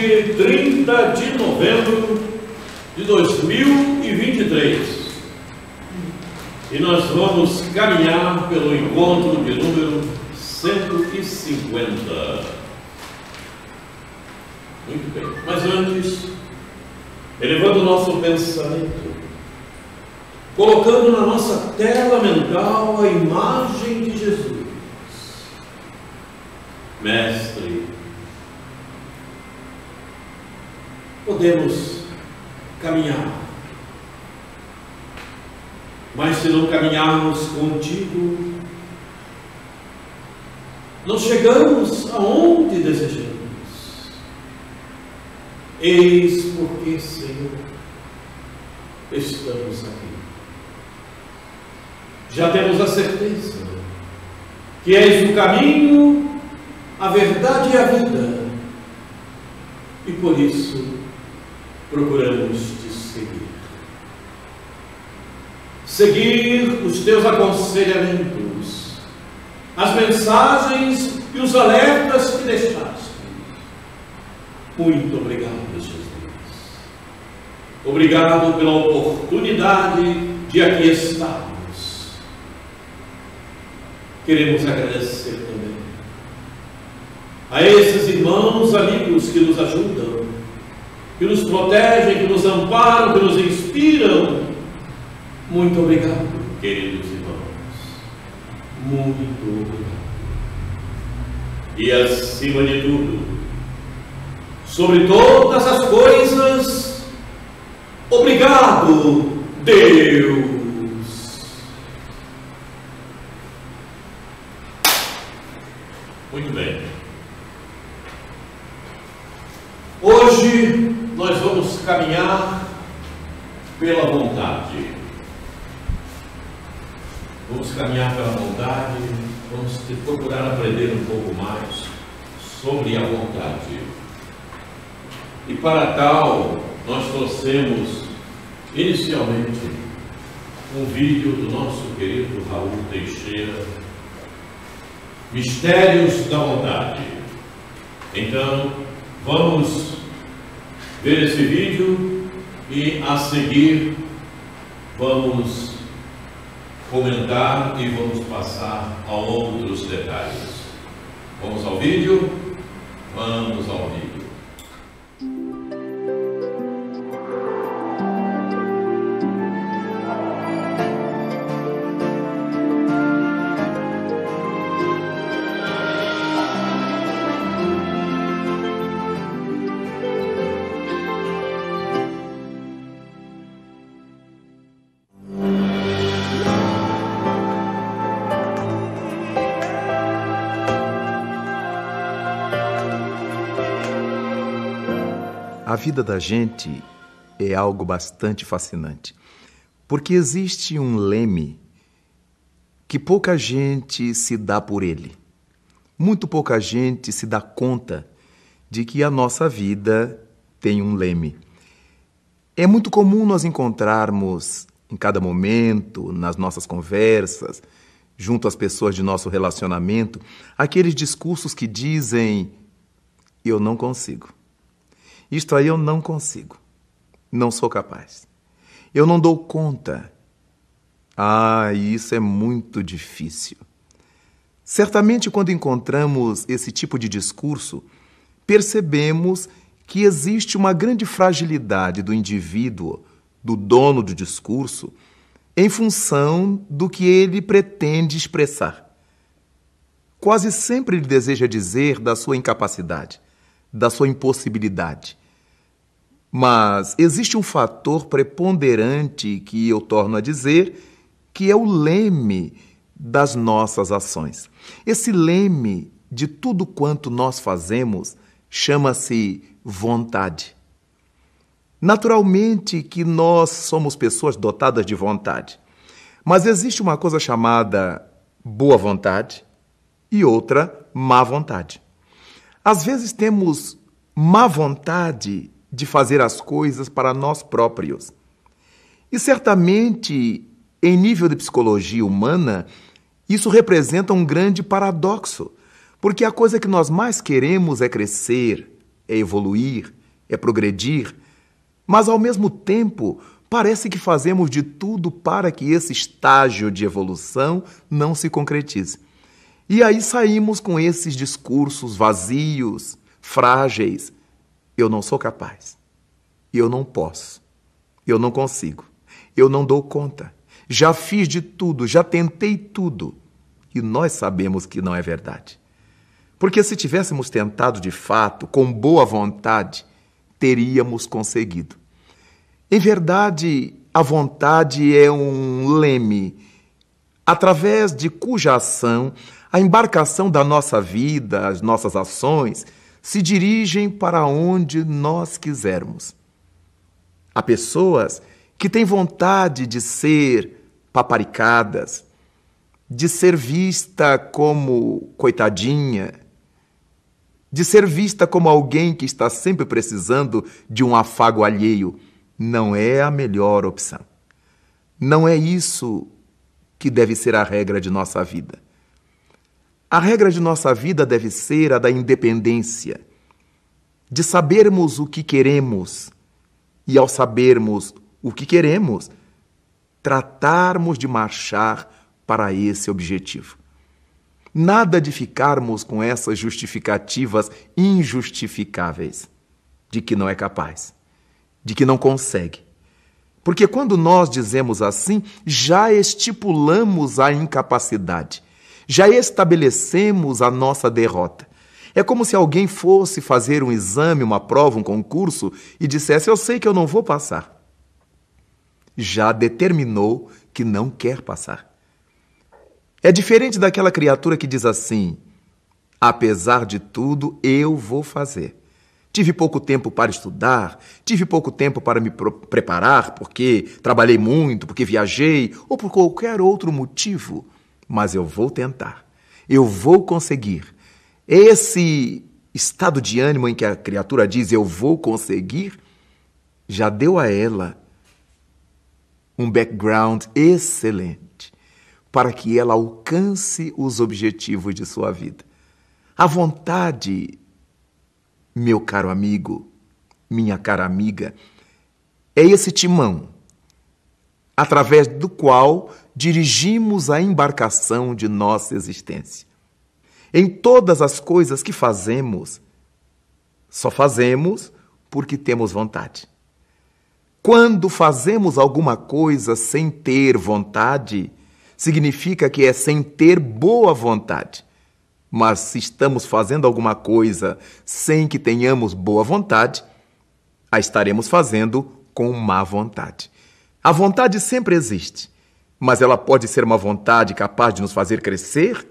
hoje, 30 de novembro de 2023. E nós vamos caminhar pelo encontro de número 150. Muito bem. Mas antes, elevando o nosso pensamento, colocando na nossa tela mental a imagem de Jesus. Mestre, podemos caminhar, mas se não caminharmos contigo, não chegamos aonde desejamos. Eis porque, Senhor, estamos aqui. Já temos a certeza que és o caminho, a verdade e a vida, e por isso procuramos te seguir. Seguir os teus aconselhamentos, as mensagens e os alertas que deixaste. Muito obrigado, Jesus. Obrigado pela oportunidade de aqui estarmos. Queremos agradecer também a esses irmãos, amigos que nos ajudam, que nos protegem, que nos amparam, que nos inspiram. Muito obrigado, queridos irmãos. Muito obrigado. E acima de tudo, sobre todas as coisas, obrigado, Deus. Muito bem. Hoje nós vamos caminhar pela vontade. Vamos caminhar pela vontade, vamos procurar aprender um pouco mais sobre a vontade. E para tal, nós trouxemos inicialmente um vídeo do nosso querido Raul Teixeira, Mistérios da Vontade. Então, vamos ver esse vídeo e a seguir vamos comentar e vamos passar a outros detalhes. Vamos ao vídeo? Vamos ao vídeo. A vida da gente é algo bastante fascinante, porque existe um leme que pouca gente se dá por ele. Muito pouca gente se dá conta de que a nossa vida tem um leme. É muito comum nós encontrarmos em cada momento, nas nossas conversas, junto às pessoas de nosso relacionamento, aqueles discursos que dizem: eu não consigo. Isto aí eu não consigo. Não sou capaz. Eu não dou conta. Isso é muito difícil. Certamente, quando encontramos esse tipo de discurso, percebemos que existe uma grande fragilidade do indivíduo, do dono do discurso, em função do que ele pretende expressar. Quase sempre ele deseja dizer da sua incapacidade, da sua impossibilidade. Mas existe um fator preponderante que eu torno a dizer, que é o leme das nossas ações. Esse leme de tudo quanto nós fazemos chama-se vontade. Naturalmente que nós somos pessoas dotadas de vontade, mas existe uma coisa chamada boa vontade e outra má vontade. Às vezes temos má vontade de fazer as coisas para nós próprios. E certamente, em nível de psicologia humana, isso representa um grande paradoxo, porque a coisa que nós mais queremos é crescer, é evoluir, é progredir, mas ao mesmo tempo parece que fazemos de tudo para que esse estágio de evolução não se concretize. E aí saímos com esses discursos vazios, frágeis. Eu não sou capaz. Eu não posso. Eu não consigo. Eu não dou conta. Já fiz de tudo, já tentei tudo. E nós sabemos que não é verdade. Porque se tivéssemos tentado de fato, com boa vontade, teríamos conseguido. Em verdade, a vontade é um leme, através de cuja ação a embarcação da nossa vida, as nossas ações, se dirigem para onde nós quisermos. Há pessoas que têm vontade de ser paparicadas, de ser vista como coitadinha, de ser vista como alguém que está sempre precisando de um afago alheio. Não é a melhor opção. Não é isso que deve ser a regra de nossa vida. A regra de nossa vida deve ser a da independência, de sabermos o que queremos e, ao sabermos o que queremos, tratarmos de marchar para esse objetivo. Nada de ficarmos com essas justificativas injustificáveis de que não é capaz, de que não consegue. Porque quando nós dizemos assim, já estipulamos a incapacidade, já estabelecemos a nossa derrota. É como se alguém fosse fazer um exame, uma prova, um concurso e dissesse: eu sei que eu não vou passar. Já determinou que não quer passar. É diferente daquela criatura que diz assim: apesar de tudo, eu vou fazer. Tive pouco tempo para estudar, tive pouco tempo para me preparar, porque trabalhei muito, porque viajei, ou por qualquer outro motivo, mas eu vou tentar, eu vou conseguir. Esse estado de ânimo em que a criatura diz eu vou conseguir, já deu a ela um background excelente para que ela alcance os objetivos de sua vida. A vontade, meu caro amigo, minha cara amiga, é esse timão, através do qual dirigimos a embarcação de nossa existência. Em todas as coisas que fazemos, só fazemos porque temos vontade. Quando fazemos alguma coisa sem ter vontade, significa que é sem ter boa vontade. Mas se estamos fazendo alguma coisa sem que tenhamos boa vontade, a estaremos fazendo com má vontade. A vontade sempre existe, mas ela pode ser uma vontade capaz de nos fazer crescer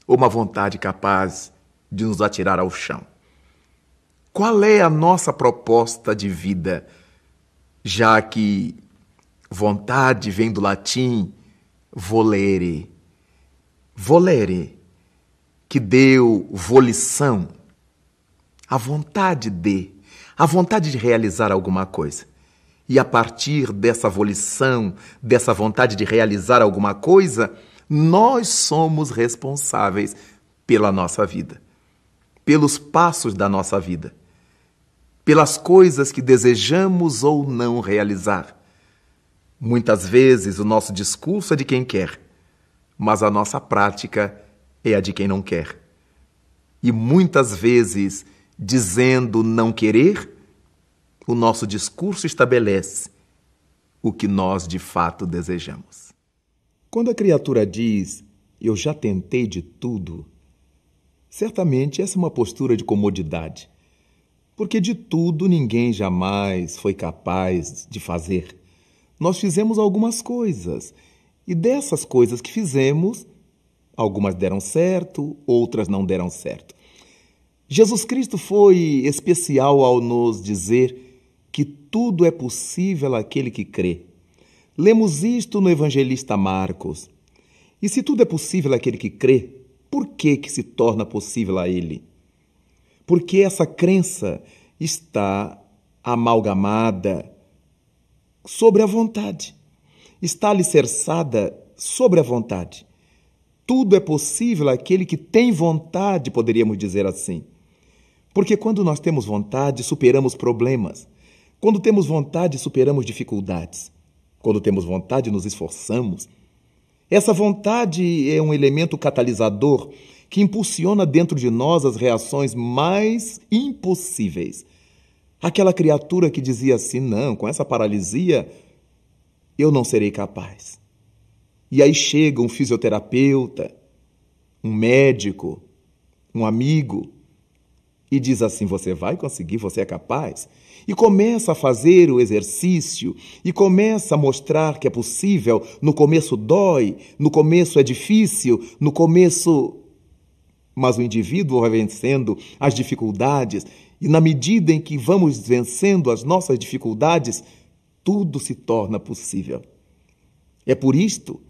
ou uma vontade capaz de nos atirar ao chão. Qual é a nossa proposta de vida? Já que vontade vem do latim volere. Volere, que deu volição, a vontade de realizar alguma coisa. E a partir dessa volição, dessa vontade de realizar alguma coisa, nós somos responsáveis pela nossa vida, pelos passos da nossa vida, pelas coisas que desejamos ou não realizar. Muitas vezes o nosso discurso é de quem quer, mas a nossa prática é a de quem não quer. E muitas vezes, dizendo não querer, o nosso discurso estabelece o que nós de fato desejamos. Quando a criatura diz, eu já tentei de tudo, certamente essa é uma postura de comodidade, porque de tudo ninguém jamais foi capaz de fazer. Nós fizemos algumas coisas, e dessas coisas que fizemos, algumas deram certo, outras não deram certo. Jesus Cristo foi especial ao nos dizer que tudo é possível àquele que crê. Lemos isto no evangelista Marcos. E se tudo é possível àquele que crê, por que se torna possível a ele? Porque essa crença está amalgamada sobre a vontade. Está alicerçada sobre a vontade. Tudo é possível àquele que tem vontade, poderíamos dizer assim. Porque quando nós temos vontade, superamos problemas. Quando temos vontade, superamos dificuldades. Quando temos vontade, nos esforçamos. Essa vontade é um elemento catalisador que impulsiona dentro de nós as reações mais impossíveis. Aquela criatura que dizia assim: não, com essa paralisia eu não serei capaz. E aí chega um fisioterapeuta, um médico, um amigo, e diz assim: você vai conseguir, você é capaz. E começa a fazer o exercício, e começa a mostrar que é possível. No começo dói, no começo é difícil, no começo... Mas o indivíduo vai vencendo as dificuldades, e na medida em que vamos vencendo as nossas dificuldades, tudo se torna possível. É por isto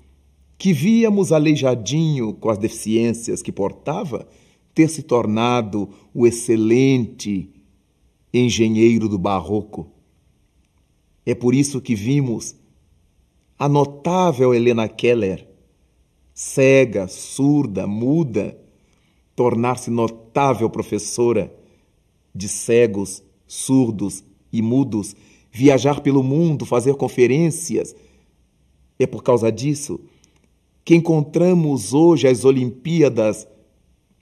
que víamos Aleijadinho, com as deficiências que portava, ter se tornado o excelente engenheiro do barroco. É por isso que vimos a notável Helena Keller, cega, surda, muda, tornar-se notável professora de cegos, surdos e mudos, viajar pelo mundo, fazer conferências. É por causa disso que encontramos hoje as Olimpíadas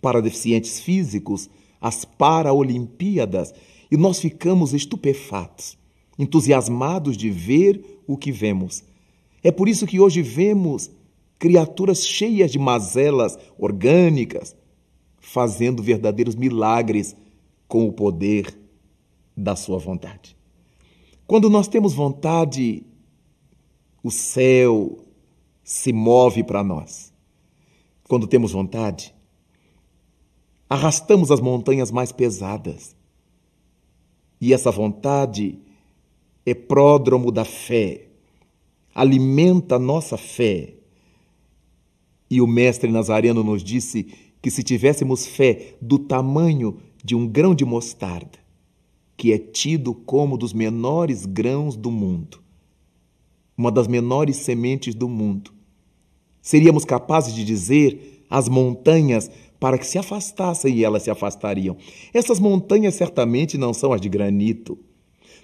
para deficientes físicos, as Paraolimpíadas, e nós ficamos estupefatos, entusiasmados de ver o que vemos. É por isso que hoje vemos criaturas cheias de mazelas orgânicas, fazendo verdadeiros milagres com o poder da sua vontade. Quando nós temos vontade, o céu se move para nós. Quando temos vontade, arrastamos as montanhas mais pesadas. E essa vontade é pródromo da fé, alimenta a nossa fé. E o mestre Nazareno nos disse que se tivéssemos fé do tamanho de um grão de mostarda, que é tido como dos menores grãos do mundo, uma das menores sementes do mundo, seríamos capazes de dizer às montanhas para que se afastassem, e elas se afastariam. Essas montanhas certamente não são as de granito,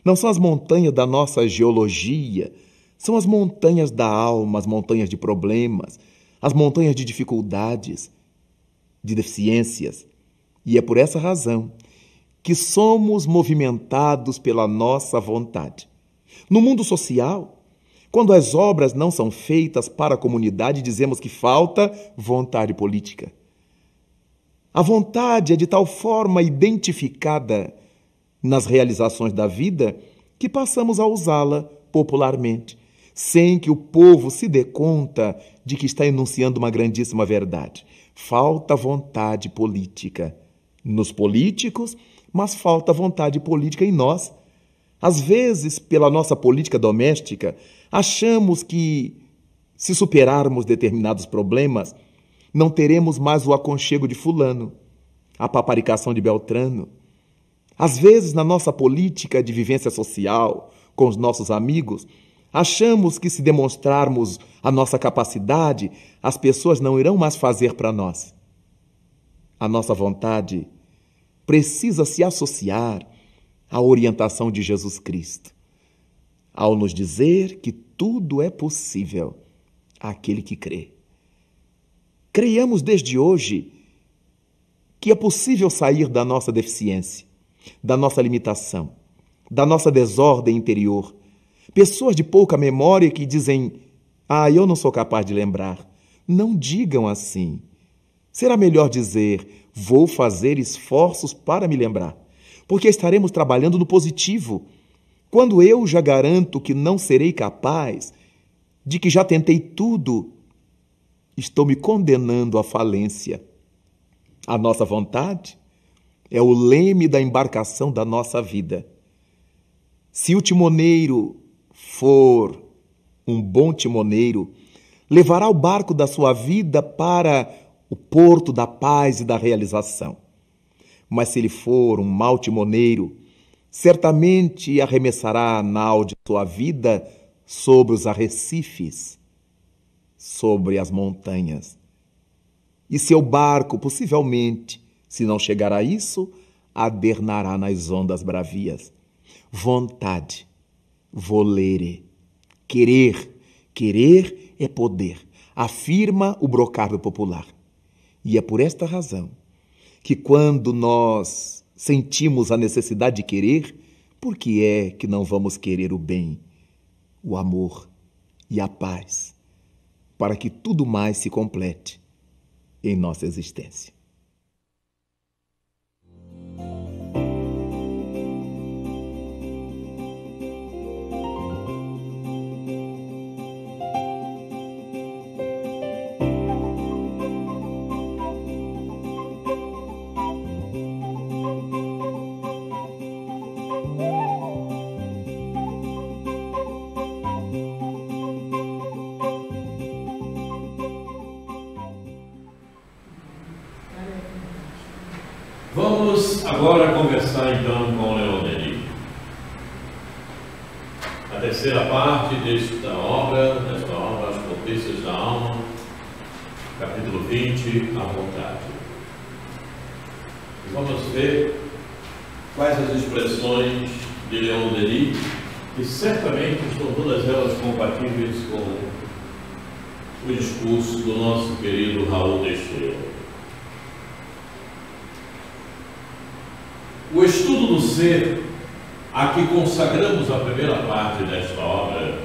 não são as montanhas da nossa geologia, são as montanhas da alma, as montanhas de problemas, as montanhas de dificuldades, de deficiências. E é por essa razão que somos movimentados pela nossa vontade. No mundo social, quando as obras não são feitas para a comunidade, dizemos que falta vontade política. A vontade é de tal forma identificada nas realizações da vida que passamos a usá-la popularmente, sem que o povo se dê conta de que está enunciando uma grandíssima verdade. Falta vontade política nos políticos, mas falta vontade política em nós. Às vezes, pela nossa política doméstica, achamos que, se superarmos determinados problemas, não teremos mais o aconchego de fulano, a paparicação de Beltrano. Às vezes, na nossa política de vivência social, com os nossos amigos, achamos que se demonstrarmos a nossa capacidade, as pessoas não irão mais fazer para nós. A nossa vontade precisa se associar à orientação de Jesus Cristo, ao nos dizer que tudo é possível àquele que crê. Creiamos desde hoje que é possível sair da nossa deficiência, da nossa limitação, da nossa desordem interior. Pessoas de pouca memória que dizem: eu não sou capaz de lembrar. Não digam assim. Será melhor dizer: vou fazer esforços para me lembrar, porque estaremos trabalhando no positivo. Quando eu já garanto que não serei capaz, de que já tentei tudo, estou me condenando à falência. A nossa vontade é o leme da embarcação da nossa vida. Se o timoneiro for um bom timoneiro, levará o barco da sua vida para o porto da paz e da realização. Mas se ele for um mau timoneiro, certamente arremessará a nau de sua vida sobre os arrecifes, sobre as montanhas. E seu barco, possivelmente, se não chegar a isso, adernará nas ondas bravias. Vontade, volere, querer. Querer é poder, afirma o brocárbio popular. E é por esta razão que quando nós sentimos a necessidade de querer, por que é que não vamos querer o bem, o amor e a paz, para que tudo mais se complete em nossa existência? Vamos agora conversar então com Leon Denis. A terceira parte desta obra, As Potências da Alma, capítulo 20, A Vontade. E vamos ver quais as expressões de Leon Denis, que certamente estão todas elas compatíveis com o discurso do nosso querido Raul Teixeira. O estudo do ser, a que consagramos a primeira parte desta obra,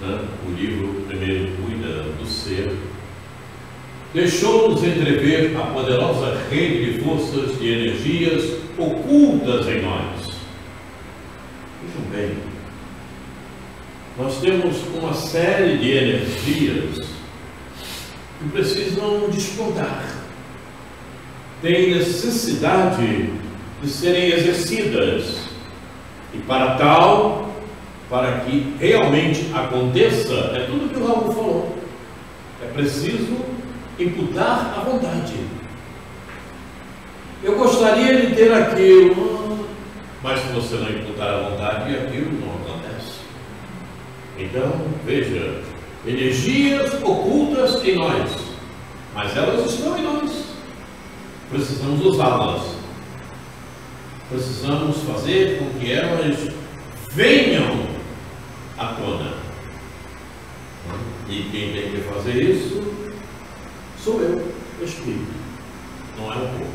o livro primeiro cuida do ser, deixou-nos entrever a poderosa rede de forças de energias ocultas em nós. Vejam bem, nós temos uma série de energias que precisam despontar, têm necessidade de serem exercidas, e para tal, para que realmente aconteça, é tudo que o Raul falou, é preciso imputar a vontade. Eu gostaria de ter aquilo, mas se você não imputar a vontade, aquilo não acontece. Então, veja, energias ocultas em nós, mas elas estão em nós. Precisamos usá-las. Precisamos fazer com que elas venham à tona. E quem tem que fazer isso sou eu, o Espírito, não é o corpo.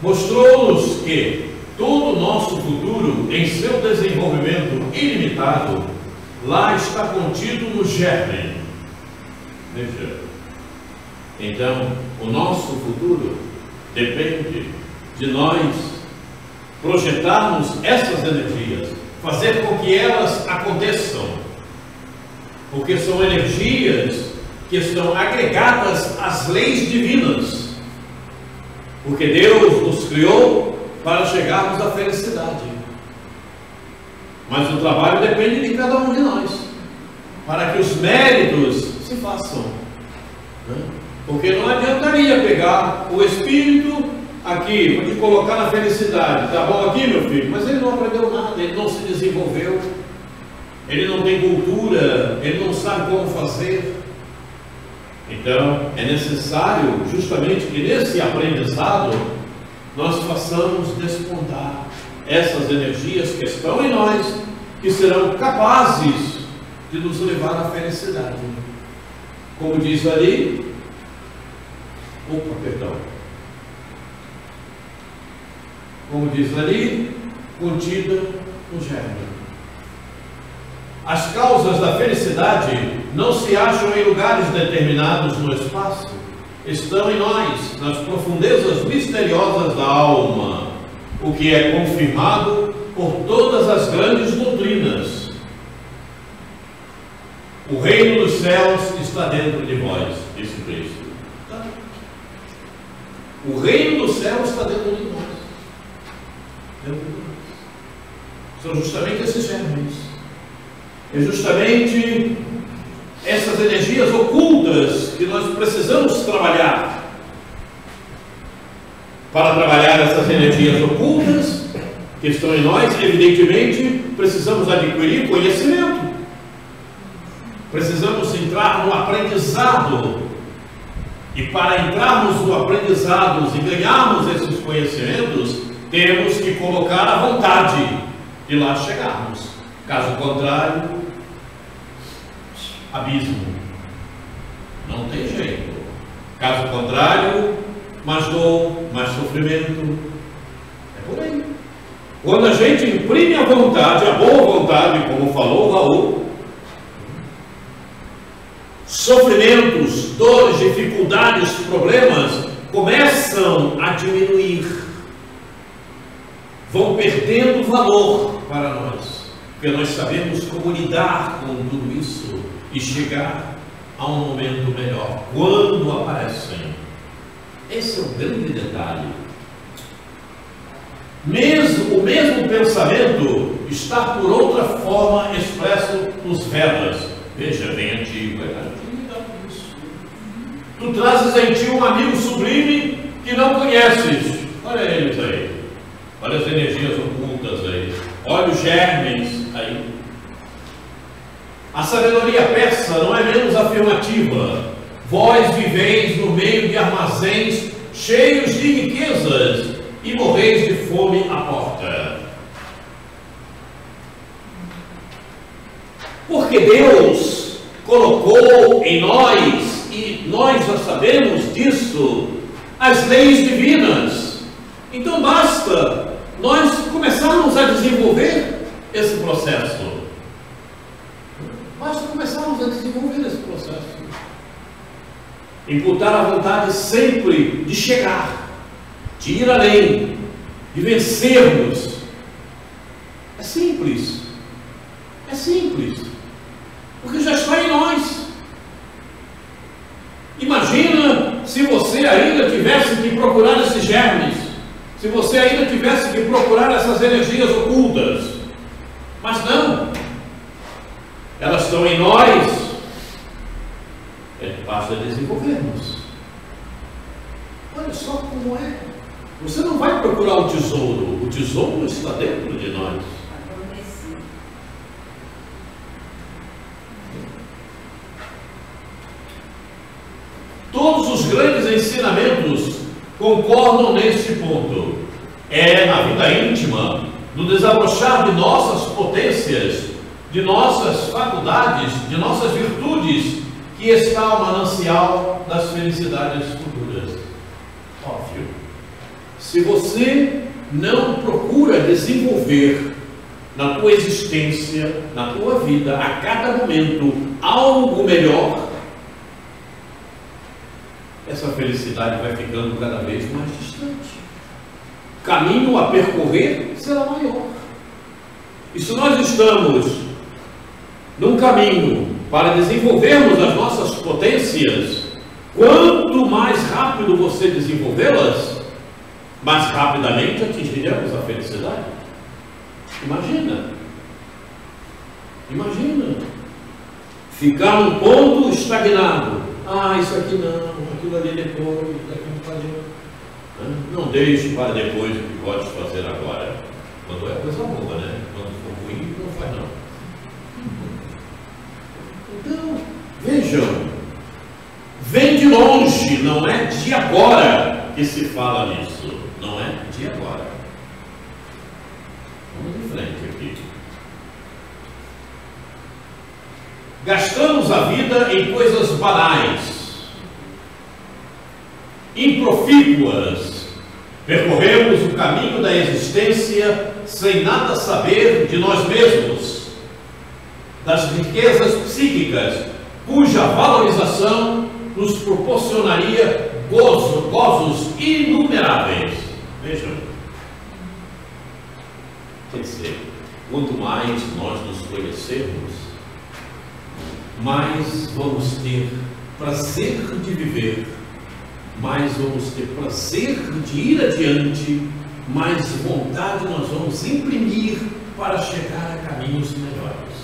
Mostrou-nos que todo o nosso futuro, em seu desenvolvimento ilimitado, lá está contido no germe. Veja. Então, o nosso futuro depende de nós projetarmos essas energias, fazer com que elas aconteçam, porque são energias que estão agregadas às leis divinas, porque Deus nos criou para chegarmos à felicidade, mas o trabalho depende de cada um de nós, para que os méritos se façam, porque não adiantaria pegar o Espírito aqui, para te colocar na felicidade, tá bom aqui, meu filho, mas ele não aprendeu nada, ele não se desenvolveu, ele não tem cultura, ele não sabe como fazer. Então é necessário justamente que nesse aprendizado nós façamos despontar essas energias que estão em nós, que serão capazes de nos levar à felicidade. Como diz ali, como diz ali, contida no germe. As causas da felicidade não se acham em lugares determinados no espaço, estão em nós, nas profundezas misteriosas da alma, o que é confirmado por todas as grandes doutrinas. O reino dos céus está dentro de vós, disse Cristo. O reino dos céus está dentro de nós. São justamente esses germes. É justamente essas energias ocultas que nós precisamos trabalhar. Para trabalhar essas energias ocultas que estão em nós, evidentemente, precisamos adquirir conhecimento. Precisamos entrar no aprendizado E para entrarmos no aprendizado e ganharmos esses conhecimentos, temos que colocar a vontade de lá chegarmos. Caso contrário, abismo. Não tem jeito. Caso contrário, mais dor, mais sofrimento. É por aí. Quando a gente imprime a vontade, a boa vontade, como falou o Raul, sofrimentos, dores, dificuldades, problemas começam a diminuir, vão perdendo valor para nós, porque nós sabemos como lidar com tudo isso e chegar a um momento melhor quando aparecem. Esse é o grande detalhe. O mesmo pensamento está por outra forma expresso nos Vedas. Veja, bem antigo, isso. Tu trazes em ti um amigo sublime que não conheces. Olha eles aí. Olha as energias ocultas aí. Olha os germes aí. A sabedoria persa não é menos afirmativa. Vós viveis no meio de armazéns cheios de riquezas e morreis de fome à porta. Porque Deus colocou em nós, e nós já sabemos disso, as leis divinas. Então basta nós começarmos a desenvolver esse processo. Basta começarmos a desenvolver esse processo. Imputar a vontade sempre de chegar, de ir além, de vencermos. É simples. É simples. Porque já está em nós. Imagina se você ainda tivesse que procurar esses germes, se você ainda tivesse que procurar essas energias ocultas. Mas não. Elas estão em nós. Basta desenvolvermos. Olha só como é. Você não vai procurar o tesouro está dentro de nós. Todos os grandes ensinamentos concordam neste ponto. É na vida íntima, no desabrochar de nossas potências, de nossas faculdades, de nossas virtudes, que está o manancial das felicidades futuras. Óbvio. Se você não procura desenvolver na tua existência, na tua vida, a cada momento, algo melhor, essa felicidade vai ficando cada vez mais distante. O caminho a percorrer será maior. E se nós estamos num caminho para desenvolvermos as nossas potências, quanto mais rápido você desenvolvê-las, mais rapidamente atingiremos a felicidade. Imagina. Ficar num ponto estagnado. Isso aqui não, aquilo ali depois, daqui não pode. Não deixe para depois o que podes fazer agora. Quando é coisa boa, né? Quando for ruim, não faz não. Então, vejam, vem de longe, não é de agora que se fala nisso, não é de agora. Vamos em frente aqui. Gastamos a vida em coisas banais, improfícuas, percorremos o caminho da existência sem nada saber de nós mesmos, das riquezas psíquicas, cuja valorização nos proporcionaria gozos inumeráveis. Vejam. Quer dizer, quanto mais nós nos conhecermos, mais vamos ter prazer de viver, mais vamos ter prazer de ir adiante, mais vontade nós vamos imprimir para chegar a caminhos melhores.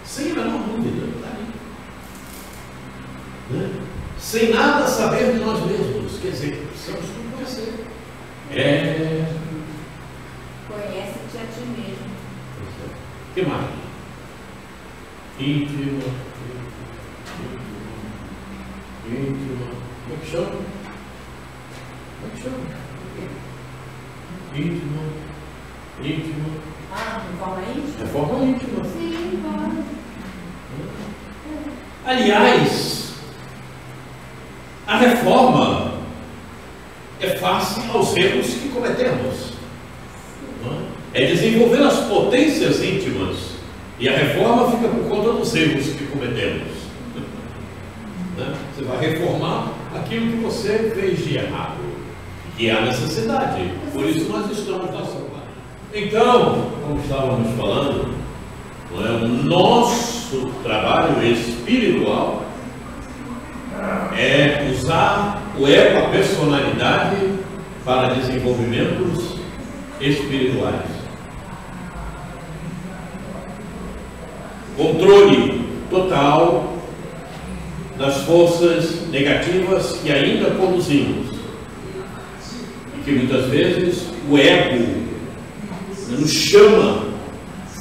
Sem a menor dúvida, está aí. Sem nada saber de nós mesmos, quer dizer, precisamos nos conhecer. Conhece-te a ti mesmo. O que mais? Íntimo. íntima. Reforma íntima? Reforma íntima. Sim, pode. Aliás, a reforma é face aos erros que cometemos. É desenvolver as potências íntimas. E a reforma fica por conta dos erros que cometemos. Você vai reformar aquilo que você fez de errado, que há necessidade. Por isso nós estamos nessa parte. Então, como estávamos falando, o nosso trabalho espiritual é usar o ego, a personalidade, para desenvolvimentos espirituais. Controle total das forças negativas que ainda conduzimos. E que muitas vezes o ego nos chama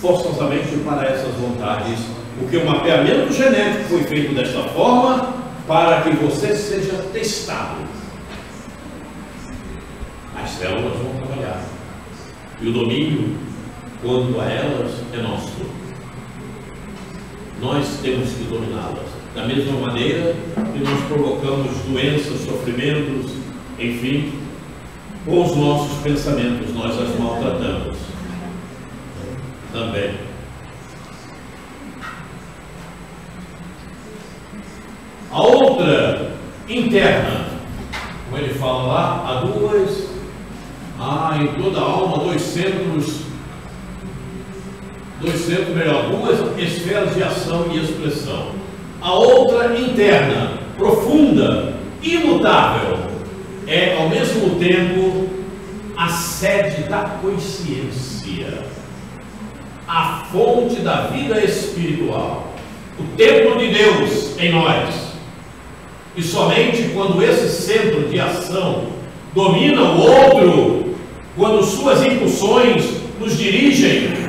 forçosamente para essas vontades, porque o mapeamento genético foi feito desta forma para que você seja testado. As células vão trabalhar e o domínio quanto a elas é nosso. Nós temos que dominá-las. Da mesma maneira que nós provocamos doenças, sofrimentos, enfim, com os nossos pensamentos, nós as maltratamos também. A outra, interna, como ele fala lá, em toda a alma, duas esferas de ação e expressão. A outra, interna, profunda, imutável, é ao mesmo tempo a sede da consciência, a fonte da vida espiritual, o templo de Deus em nós. E somente quando esse centro de ação domina o outro, quando suas impulsões nos dirigem,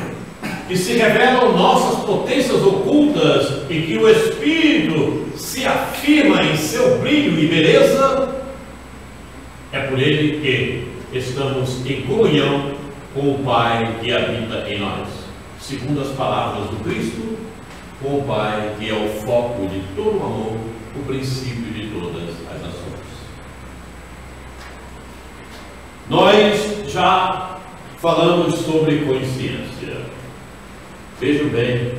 que se revelam nossas potências ocultas e que o Espírito se afirma em seu brilho e beleza, é por ele que estamos em comunhão com o Pai que habita em nós, segundo as palavras do Cristo, com o Pai que é o foco de todo o amor, o princípio de todas as ações. Nós já falamos sobre consciência. Vejam bem,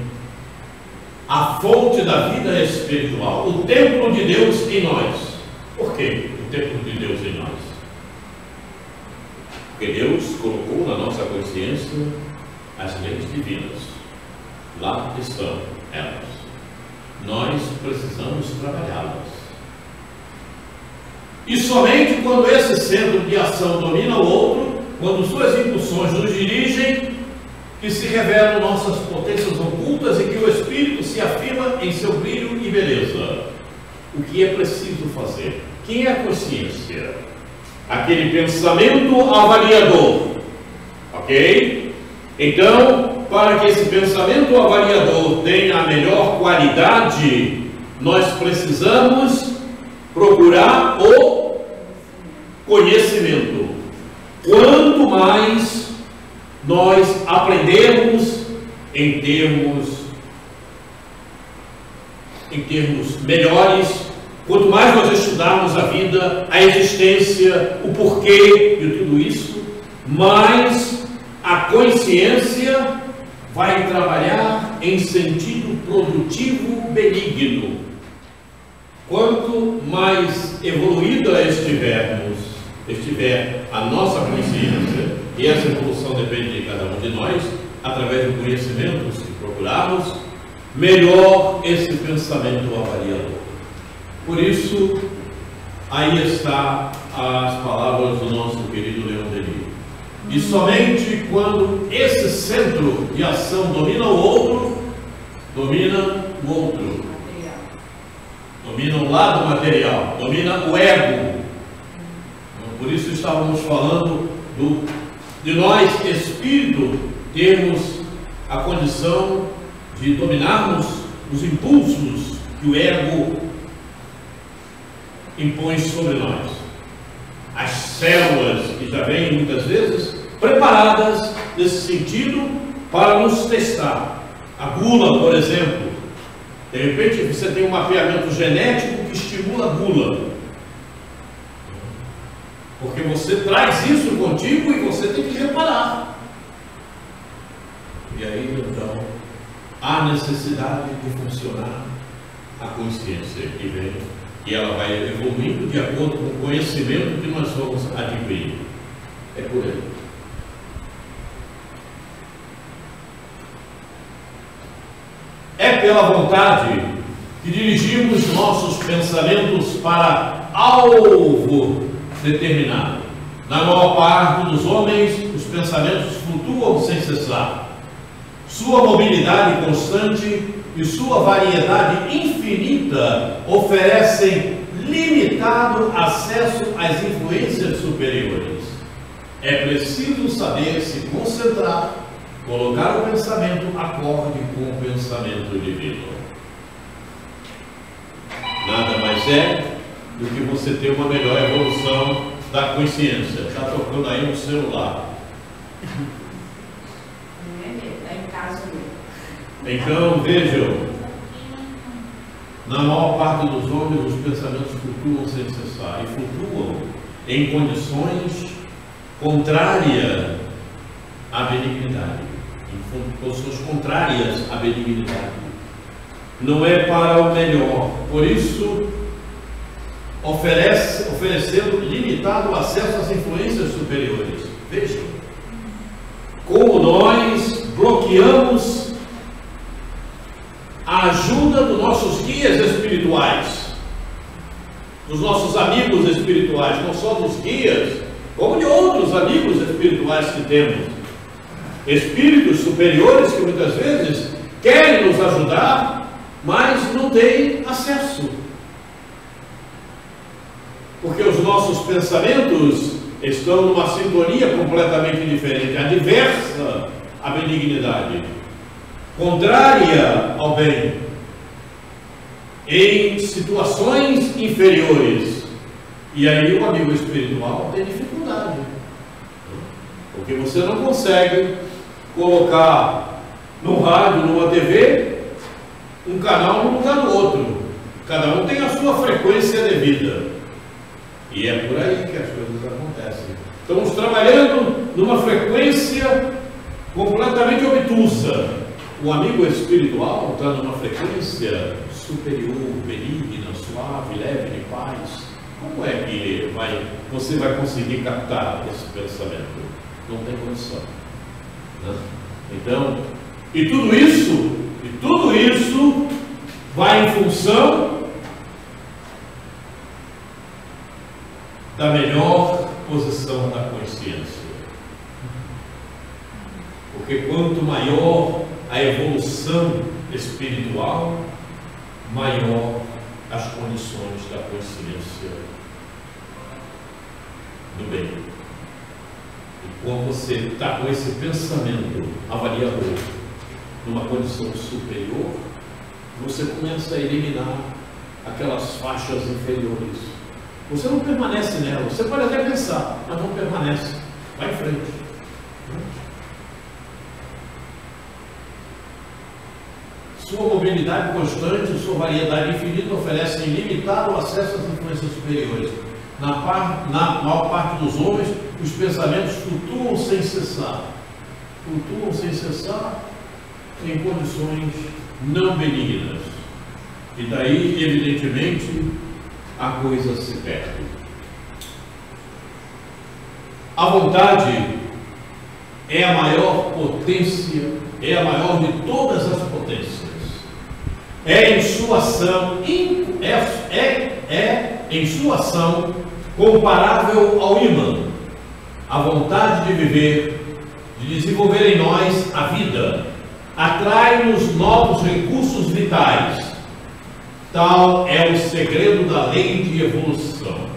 a fonte da vida espiritual, o templo de Deus em nós. Por que o templo de Deus em nós? Porque Deus colocou na nossa consciência as leis divinas. Lá estão elas. Nós precisamos trabalhá-las. E somente quando esse centro de ação domina o outro, quando suas impulsões nos dirigem, que se revelam nossas potências ocultas e que o Espírito se afirma em seu brilho e beleza. O que é preciso fazer? Quem é a consciência? Aquele pensamento avaliador. Ok? Então, para que esse pensamento avaliador tenha a melhor qualidade, nós precisamos procurar o conhecimento. Quanto mais nós aprendemos em termos melhores, quanto mais nós estudarmos a vida, a existência, o porquê de tudo isso, mais a consciência vai trabalhar em sentido produtivo benigno. Quanto mais evoluída estiver a nossa consciência, e essa evolução depende de cada um de nós, através do conhecimento que procurarmos, melhor esse pensamento avaliador. Por isso, aí está as palavras do nosso querido Leon Denis. E somente quando esse centro de ação domina o outro, domina o lado material, domina o ego. Por isso estávamos falando de nós, espírito, termos a condição de dominarmos os impulsos que o ego impõe sobre nós. As células que já vêm muitas vezes preparadas nesse sentido para nos testar. A gula, por exemplo, de repente você tem um mapeamento genético que estimula a gula, porque você traz isso contigo e você tem que reparar. E aí então há necessidade de funcionar a consciência que vem, e ela vai evoluindo de acordo com o conhecimento que nós vamos adquirir. É por aí. É pela vontade que dirigimos nossos pensamentos para alvo determinado. Na maior parte dos homens, os pensamentos flutuam sem cessar. Sua mobilidade constante e sua variedade infinita oferecem limitado acesso às influências superiores. É preciso saber se concentrar, colocar o pensamento acorde com o pensamento divino. Nada mais é do que você ter uma melhor evolução da consciência. Está tocando aí no celular. Não é mesmo, está em casa mesmo. Então, vejam, na maior parte dos homens, os pensamentos flutuam sem cessar, e flutuam em condições contrárias à benignidade, em condições contrárias à benignidade. Não é para o melhor, por isso, oferecendo limitado acesso às influências superiores. Vejam, como nós bloqueamos a ajuda dos nossos guias espirituais, dos nossos amigos espirituais, não só dos guias, como de outros amigos espirituais que temos, espíritos superiores que muitas vezes querem nos ajudar, mas não têm acesso, porque os nossos pensamentos estão numa sintonia completamente diferente, adversa à benignidade, contrária ao bem, em situações inferiores. E aí o amigo espiritual tem dificuldade, porque você não consegue colocar no rádio, numa TV, um canal no lugar do outro. Cada um tem a sua frequência devida, e é por aí que as coisas acontecem. Estamos trabalhando numa frequência completamente obtusa. O amigo espiritual está numa frequência superior, benigna, suave, leve, de paz. Como é que você vai conseguir captar esse pensamento? Não tem condição, né? Então, e tudo isso vai em função da melhor posição da consciência. Porque quanto maior a evolução espiritual, maior as condições da consciência do bem. E quando você está com esse pensamento avaliador numa condição superior, você começa a eliminar aquelas faixas inferiores. Você não permanece nela, você pode até pensar, mas não permanece. Vai em frente. Sua mobilidade constante, sua variedade infinita oferecem ilimitado acesso às influências superiores. Na maior parte dos homens, os pensamentos flutuam sem cessar. Flutuam sem cessar em condições não benignas. E daí, evidentemente, a coisa se perde. A vontade é a maior potência, é a maior de todas as potências. É em sua ação, em sua ação comparável ao ímã, a vontade de viver, de desenvolver em nós a vida, atrai-nos novos recursos vitais. Tal é o segredo da lei de evolução.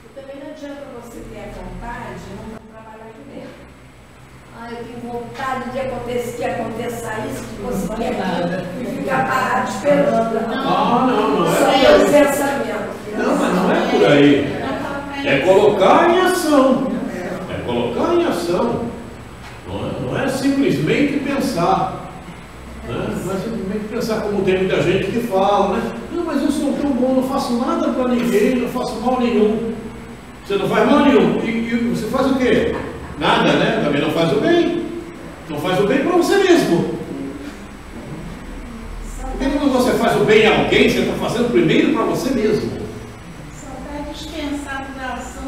E também não adianta você ter a vontade e não trabalhar aqui dentro. Eu tenho vontade de que aconteça isso, que você quer nada, e ficar parado esperando. Não é só por aí. o pensamento. Não, mas não é por aí. É colocar em ação. É colocar em ação. Não é simplesmente pensar. Não é simplesmente pensar como tem muita gente que fala, né? Não, mas eu sou tão bom, não faço nada para ninguém, não faço mal nenhum. Você não faz mal nenhum. E você faz o quê? Nada, né? Também não faz o bem. Não faz o bem para você mesmo. Porque quando você faz o bem a alguém, você está fazendo primeiro para você mesmo. Só está dispensado da ação,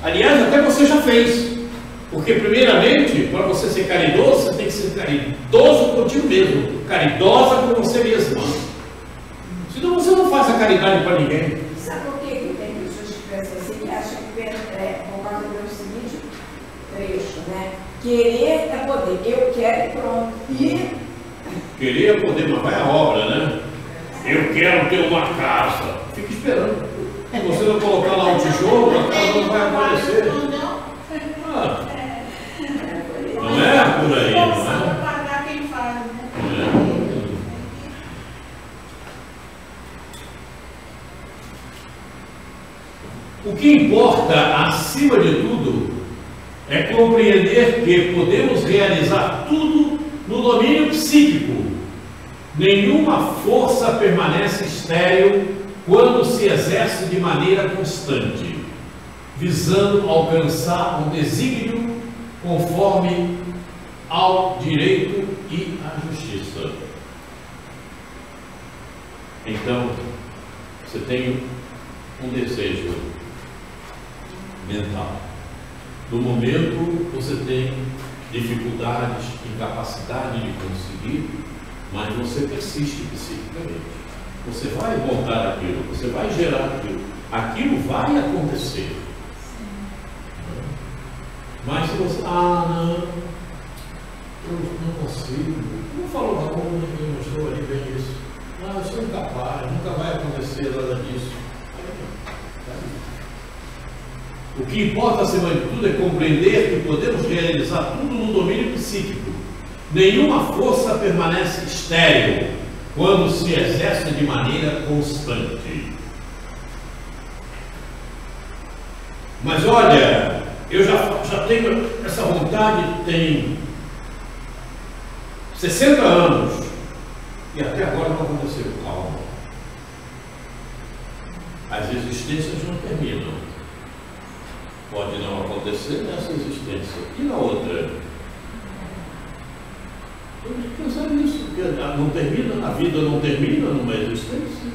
Aliás, até você já fez. Porque, primeiramente, para você ser caridoso, você tem que ser caridoso contigo mesmo. Caridosa com você mesmo. Senão você não faz a caridade para ninguém. Sabe por que tem pessoas que pensam assim, que acham que por causa do seguinte trecho, né? Querer é poder. Eu quero e pronto. E querer é poder, mas vai a obra, né? Eu quero ter uma casa. Fica esperando. Se você não colocar lá um tijolo, a casa não vai aparecer. Não é por aí, não é? Pagar quem faz, né? O que importa, acima de tudo, é compreender que podemos realizar tudo no domínio psíquico. Nenhuma força permanece estéril quando se exerce de maneira constante, visando alcançar um desígnio conforme ao direito e à justiça. Então, você tem um desejo mental. No momento, você tem dificuldades, incapacidade de conseguir, mas você persiste psiquicamente. Você vai voltar aquilo, você vai gerar aquilo. Aquilo vai acontecer. Mas se você, não, eu não consigo. Não falou da como ninguém mostrou ali bem isso. Eu sou incapaz, nunca vai acontecer nada disso. O que importa, acima de tudo, é compreender que podemos realizar tudo no domínio psíquico. Nenhuma força permanece estéril quando se exerce de maneira constante. Mas olha, eu já tenho essa vontade, tem 60 anos e até agora não aconteceu. Calma. As existências não terminam. Pode não acontecer nessa existência. E na outra? Temos que pensar nisso, porque não termina, a vida não termina numa existência.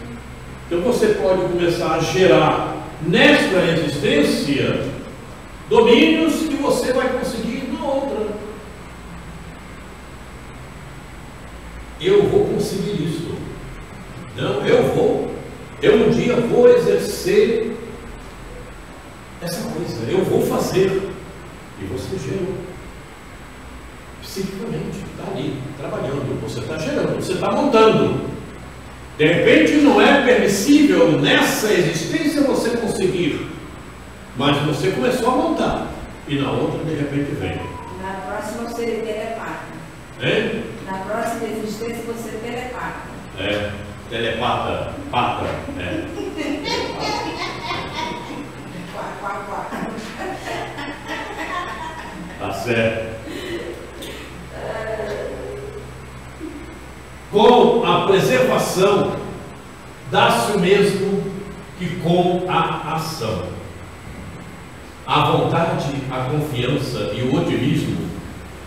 Então você pode começar a gerar nesta existência domínios que você vai conseguir na outra. Eu vou conseguir isso. Não, eu um dia vou exercer essa coisa, eu vou fazer. E você gerou. Psiquicamente, está ali, trabalhando, você está gerando, você está montando. De repente não é permissível nessa existência você conseguir, mas você começou a montar, e na outra de repente vem. Na próxima você telepata. Hein? Na próxima existência você telepata. Telepata, pata, Tá certo. Com a preservação, dá-se o mesmo que com a ação. A vontade, a confiança e o otimismo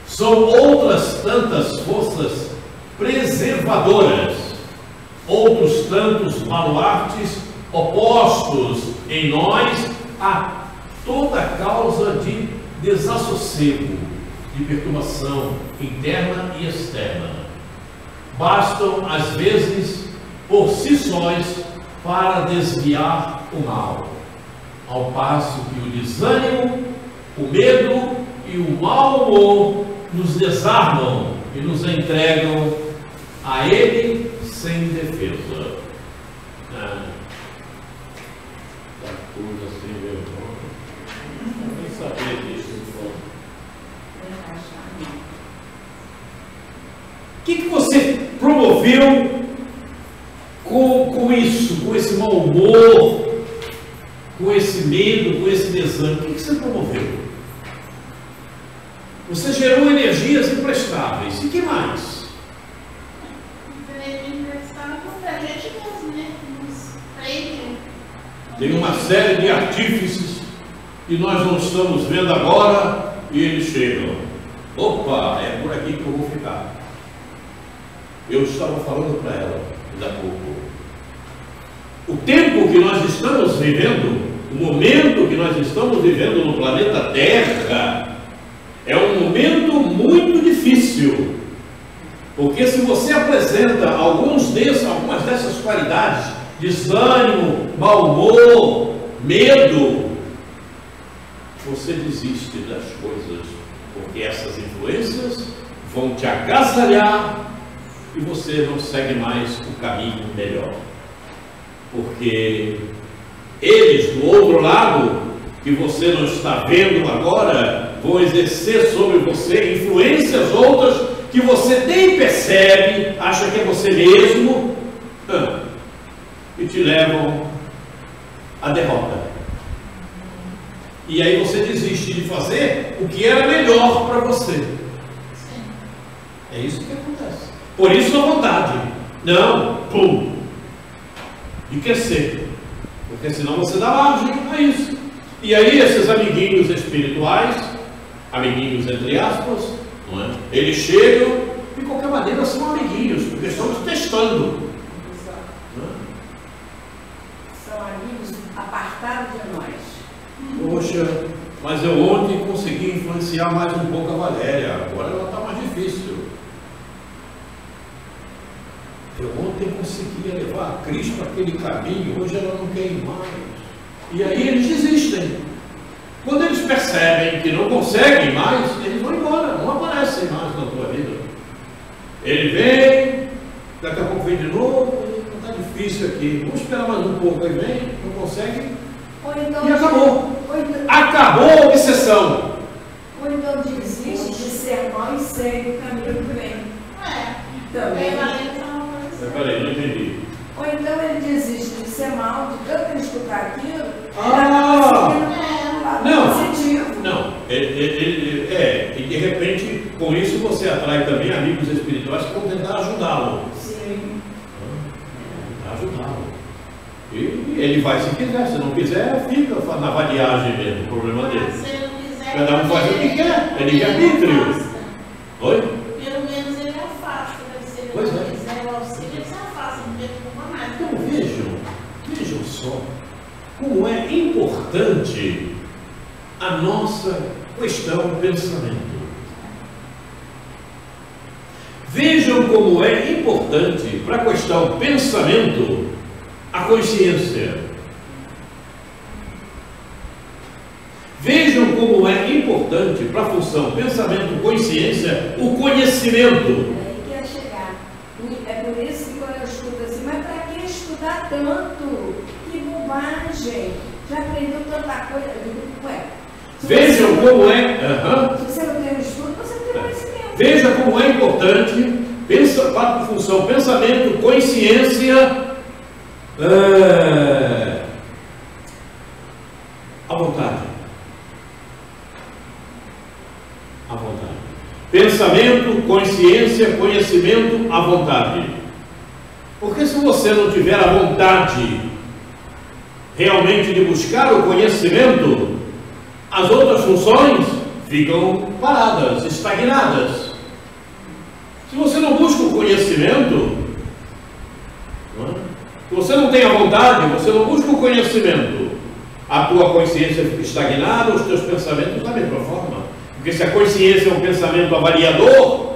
são outras tantas forças preservadoras, outros tantos baluartes opostos em nós a toda causa de desassossego, de perturbação interna e externa. Bastam, às vezes, por si sós, para desviar o mal, ao passo que o desânimo, o medo e o mau humor nos desarmam e nos entregam a ele sem defesa. Coisa assim, meu irmão. Nem sabia disso. O que você promoveu com isso, com esse mau humor, com esse medo, com esse desânimo? O que você promoveu? Você gerou energias imprestáveis. E que mais? Emprestável pra gente mesmo, né? Nos prende. Tem uma série de artífices que nós não estamos vendo agora e eles chegam. Opa, é por aqui que eu vou ficar. Eu estava falando para ela ainda há pouco. O tempo que nós estamos vivendo, o momento que nós estamos vivendo no planeta Terra, é um momento muito difícil. Porque se você apresenta algumas dessas qualidades, desânimo, mau humor, medo, você desiste das coisas, porque essas influências vão te agasalhar e você não segue mais o caminho melhor. Porque eles do outro lado, que você não está vendo agora, vão exercer sobre você influências outras que você nem percebe, acha que é você mesmo, e te levam à derrota. E aí você desiste de fazer o que era melhor para você. É isso que acontece. Por isso a vontade. Não, pum. E quer ser. Porque senão você dá margem a isso. E aí esses amiguinhos espirituais, amiguinhos entre aspas, não é? Eles chegam, de qualquer maneira são amiguinhos, porque estão te testando. São amigos apartados de nós. Poxa, mas eu ontem consegui influenciar mais um pouco a Valéria, agora ela está mais difícil. Eu ontem conseguia levar a Cris para aquele caminho, hoje ela não quer ir mais. E aí eles desistem. Quando eles percebem que não conseguem mais, eles vão embora, não aparecem mais na tua vida. Ele vem, daqui a pouco vem de novo, está difícil aqui, vamos esperar mais um pouco, aí vem, não consegue, Então, e acabou. Então, Acabou a obsessão. ou então desiste de ser mal e segue o caminho do bem. Também. Peraí, não entendi. Ou então ele desiste de ser mal, de tanto ele escutar aquilo, Não, positivo. não. E de repente, com isso você atrai também amigos espirituais que vão tentar ajudá-lo. Sim. Ajudá-lo. E ele vai se quiser, se não quiser, fica na vadiagem mesmo, o problema dele. Se ele não quiser, Cada um faz o que quer, é livre-arbítrio. Oi? Pelo menos ele afasta, se ele Pois não é. quiser o auxílio, ele se afasta, não tem culpa mais. Então vejam só como é importante a nossa questão pensamento. Vejam como é importante para a questão pensamento a consciência. Vejam como é importante para a função pensamento, consciência, o conhecimento. Aí que ia chegar. É por isso que quando eu escuto assim, mas para que estudar tanto? Que bobagem! Já aprendeu tanta coisa. Eu digo, ué. Vejam como é. Se você não tem um estudo, você não tem conhecimento. Veja como é importante para a função pensamento, consciência, à vontade. À vontade. Pensamento, consciência, conhecimento, à vontade. Porque se você não tiver a vontade realmente de buscar o conhecimento, as outras funções ficam paradas, estagnadas. Se você não busca o conhecimento, se você não tem a vontade, você não busca o conhecimento, a tua consciência fica estagnada, os teus pensamentos da mesma forma. Porque se a consciência é um pensamento avaliador,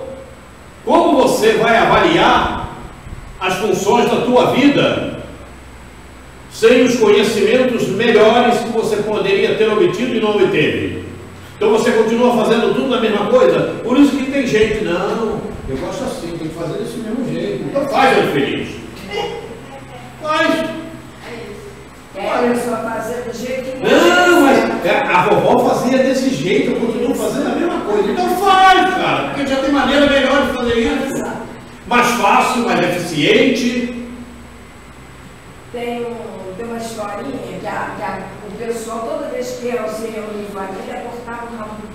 como você vai avaliar as funções da tua vida sem os conhecimentos melhores que você poderia ter obtido e não obteve? Então você continua fazendo tudo a mesma coisa. Por isso que tem gente, não, eu gosto assim, tem que fazer desse mesmo jeito. Então faz, meu feliz. Faz. A pessoa fazer do jeito que Não, mas a vovó fazia desse jeito, eu continuo fazendo a mesma coisa. Então faz, cara, porque já tem maneira melhor de fazer isso. Mais fácil, mais eficiente. Tem uma historinha que o pessoal, toda vez que ela se reunia em família, cortava o rabo do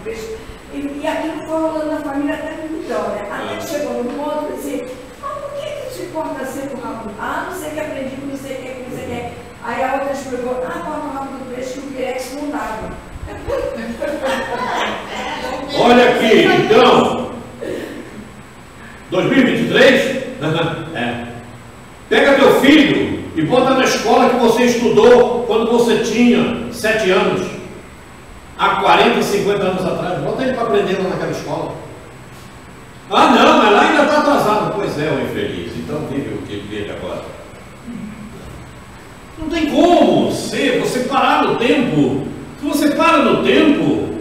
peixe, e aquilo foi rolando na família até então, né? Até que chegou no ponto e disse, por que se corta sempre o rabo? Não sei o que aprendi com não sei o que. Aí a outra explicou, corta o rabo do peixe que o pirex não dava. Olha aqui, então, 2023, pega teu filho e bota na escola que você estudou quando você tinha 7 anos, há 40, 50 anos atrás, bota ele para aprender lá naquela escola. Não, mas lá ainda está atrasado. Pois é, o infeliz, então vive o que vive agora. Não tem como você parar no tempo. Se você para no tempo,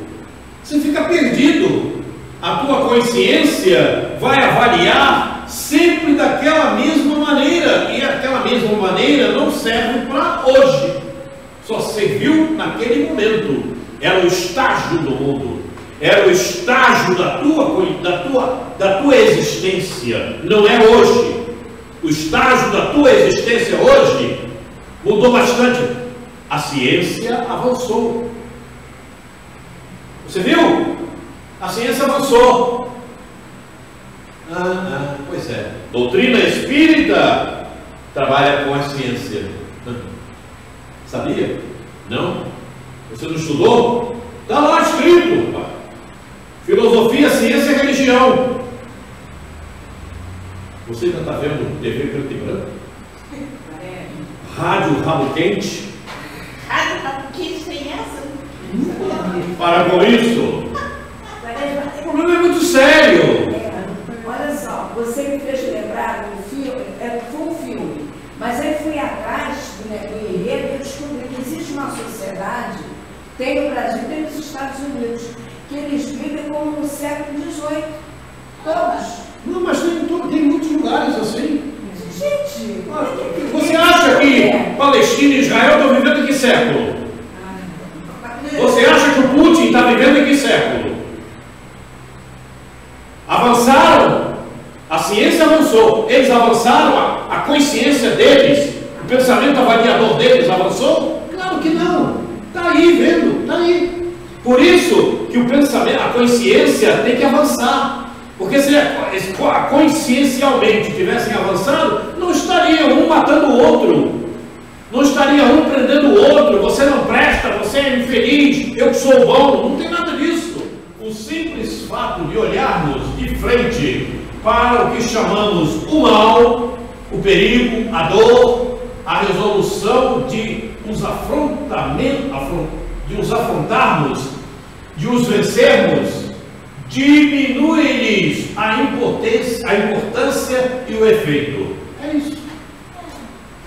você fica perdido. A tua consciência vai avaliar sempre daquela mesma maneira, e aquela mesma maneira não serve para hoje, só serviu naquele momento. Era o estágio do mundo, era o estágio da tua existência, não é hoje. O estágio da tua existência hoje mudou bastante. A ciência avançou. Você viu? A ciência avançou. Pois é. Doutrina espírita trabalha com a ciência. Sabia? Não? Você não estudou? Está lá escrito, pai. Filosofia, ciência e religião. Você ainda está vendo TV preto e branco? Rádio rabo quente? Rádio rabo quente tem essa? Para com isso. O problema é muito sério. Olha só, você me fez lembrar do filme, foi um filme, mas aí fui atrás do enredo e descobri que existe uma sociedade, tem no Brasil, tem nos Estados Unidos, que eles vivem como no século XVIII. Todos. Não, mas tem muitos lugares assim. Gente, você acha que Palestina e Israel estão vivendo em que século? Você acha que o Putin está vivendo em que século? Avançaram, a ciência avançou, eles avançaram, a consciência deles, o pensamento avaliador deles avançou? Claro que não, está aí vendo, está aí. Por isso que o pensamento, a consciência tem que avançar. Porque se consciencialmente tivessem avançado, não estaria um matando o outro, não estaria um prendendo o outro, você não presta, você é infeliz, eu que sou bom, não tem nada disso. O simples fato de olharmos de frente para o que chamamos o mal, o perigo, a dor, a resolução de os afrontarmos, de os vencermos, diminui-lhes a importância e o efeito. É isso.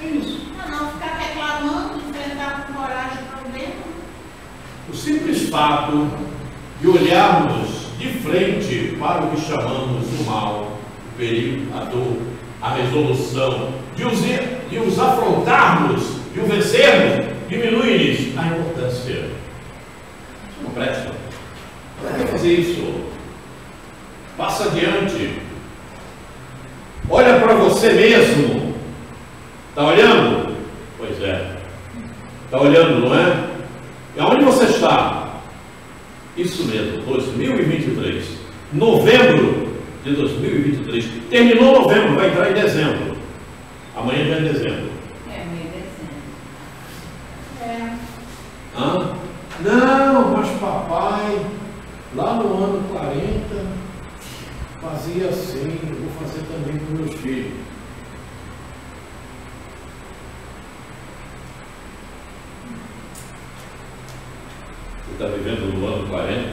É isso. Não ficar reclamando, enfrentar com coragem o problema. O simples fato de olharmos de frente para o que chamamos o mal, o perigo, a dor, a resolução, de os afrontarmos, de os vencermos, diminui-lhes a importância. Isso não presta. Para que fazer isso? Passa adiante. Olha para você mesmo. Está olhando? Pois é. Está olhando, não é? E aonde você está? Isso mesmo, 2023. Novembro de 2023. Terminou novembro, vai entrar em dezembro. Amanhã já é dezembro. Meio dezembro. Não, mas papai, lá no ano 40, fazia assim, eu vou fazer também com meus filhos. Você está vivendo no ano 40,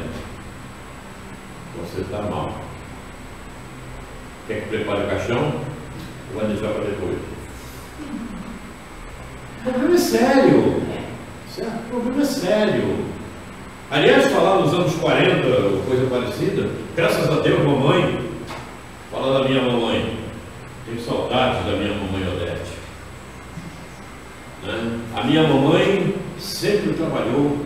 você está mal. Quer que prepare o caixão? Ou vai deixar para depois? O problema é sério. Certo? O problema é sério. Aliás, falar nos anos 40, ou coisa parecida, graças a Deus, mamãe, fala da minha mamãe, tenho saudades da minha mamãe Odete. Né? A minha mamãe sempre trabalhou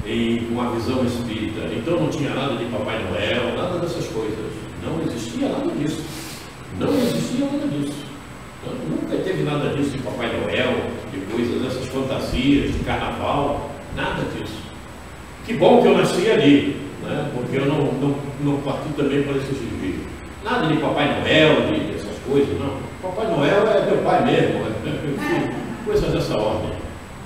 com uma visão espírita, então não tinha nada de Papai Noel, nada dessas coisas, não existia nada disso, não existia nada disso. Nunca teve nada disso de Papai Noel, de coisas, dessas fantasias. fantasias de carnaval, nada disso. Que bom que eu nasci ali, né? Porque eu não parti também para esse desvio. Nada de Papai Noel, de essas coisas, não. Papai Noel é meu pai mesmo, né? Coisas dessa ordem.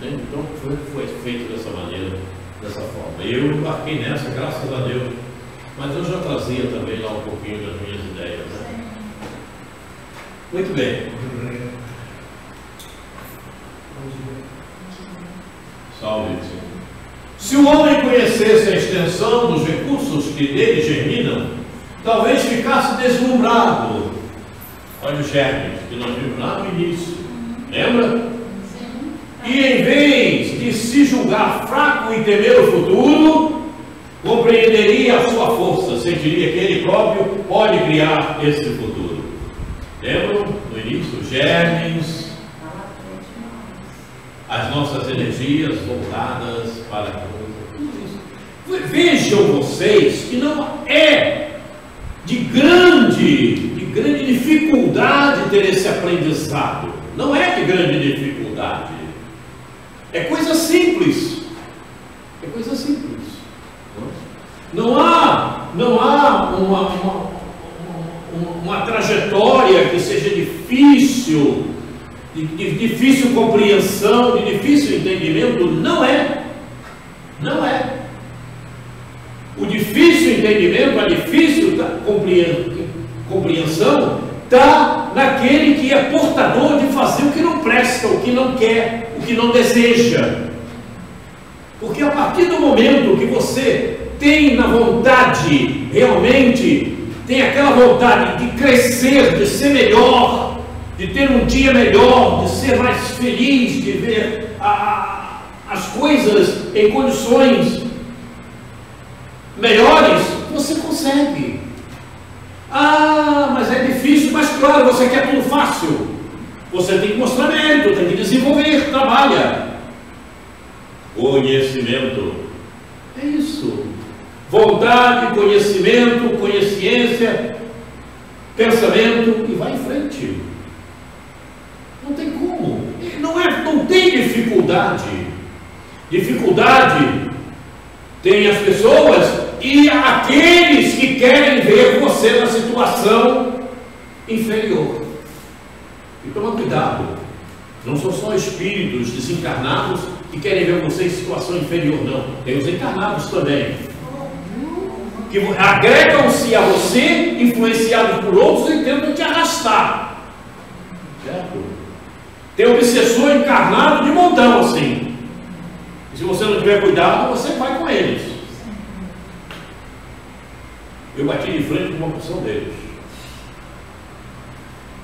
Né? Então foi feito dessa maneira, dessa forma. Eu embarquei nessa, graças a Deus. Mas eu já trazia também lá um pouquinho das minhas ideias. Né? Muito bem. Salve. Se o homem conhecesse a extensão dos recursos que dele germinam, talvez ficasse deslumbrado. Olha os germes que nós vimos lá no início. Lembra? Sim. E em vez de se julgar fraco e temer o futuro, compreenderia a sua força, sentiria que ele próprio pode criar esse futuro. Lembram? No início, os germes, as nossas energias voltadas para tudo isso. Vejam vocês que não é de grande dificuldade ter esse aprendizado. Não é de grande dificuldade. É coisa simples. É coisa simples. Não há uma trajetória que seja difícil, de difícil compreensão, de difícil entendimento. Não é. Não é. O difícil entendimento, a difícil compreensão está naquele que é portador de fazer o que não presta, o que não quer, o que não deseja. Porque a partir do momento que você tem na vontade, realmente tem aquela vontade de crescer, de ser melhor, de ter um dia melhor, de ser mais feliz, de ver as coisas em condições melhores, você consegue. Ah, mas é difícil, mas claro, você quer tudo fácil. Você tem que mostrar mérito, tem que desenvolver, trabalha. Conhecimento. É isso. Vontade, conhecimento, consciência, pensamento e vai em frente. Não tem como. Não tem dificuldade. Dificuldade tem as pessoas e aqueles que querem ver você na situação inferior. E toma cuidado. Não são só espíritos desencarnados que querem ver você em situação inferior, não. Tem os encarnados também, que agregam-se a você, influenciados por outros e tentam te arrastar. Certo? Tem obsessor encarnado de montão assim. E se você não tiver cuidado, você vai com eles. Eu bati de frente com uma porção deles.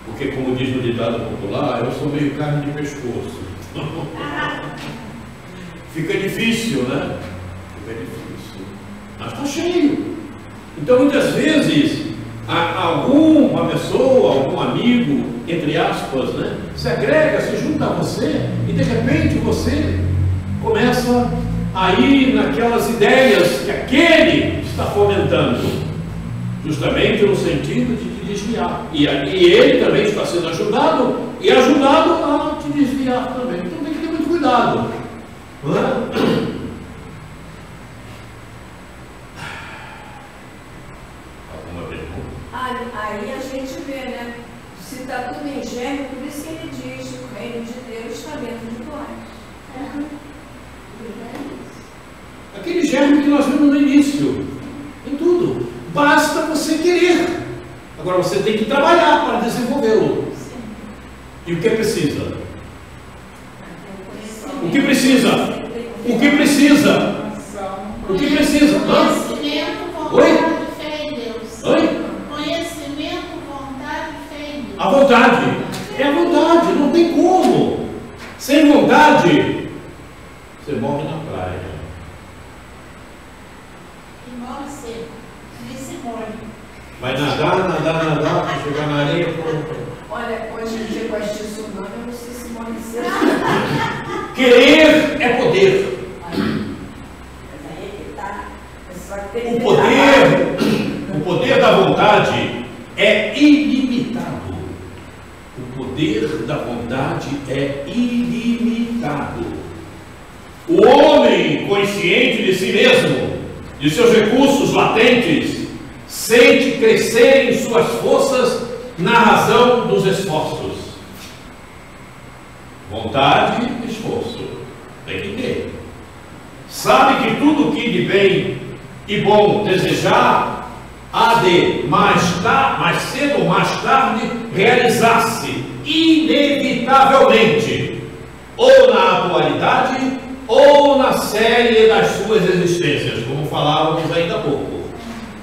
Porque, como diz no ditado popular, eu sou meio carne de pescoço. Fica difícil, né? Fica difícil. Mas está cheio. Então, muitas vezes, alguma pessoa, algum amigo, entre aspas, né, se agrega, se junta a você e, de repente, você começa a ir naquelas ideias que aquele está fomentando. Justamente no sentido de te desviar. E ele também está sendo ajudado e ajudado a te desviar também. Então tem que ter muito cuidado. Não é? Alguma pergunta? Aí a gente vê, né? Se está tudo em gênero, por isso que ele diz que o reino de Deus está dentro de nós. Aquele germe que nós vimos no início. Em tudo. Basta você querer. Agora você tem que trabalhar para desenvolvê-lo. E o que precisa? O que precisa? O que precisa? O que precisa? Conhecimento, vontade, fé em Deus. Oi? Conhecimento, vontade, fé em Deus. A vontade. É a vontade. Não tem como. Sem vontade, você morre na praia. E morre cedo. Vai nadar, para chegar na areia. Olha, hoje em dia com a extinção humana, eu não sei se morre cedo. Querer é poder. Mas aí é que tá. O poder da vontade é ilimitado. O poder da vontade é ilimitado. consciente de si mesmo, de seus recursos latentes, sente crescerem suas forças na razão dos esforços. Vontade e esforço. Tem que ter. Sabe que tudo que de bem e bom desejar há de mais cedo ou mais tarde realizar-se inevitavelmente, ou na atualidade ou na série das suas existências, como falávamos ainda há pouco.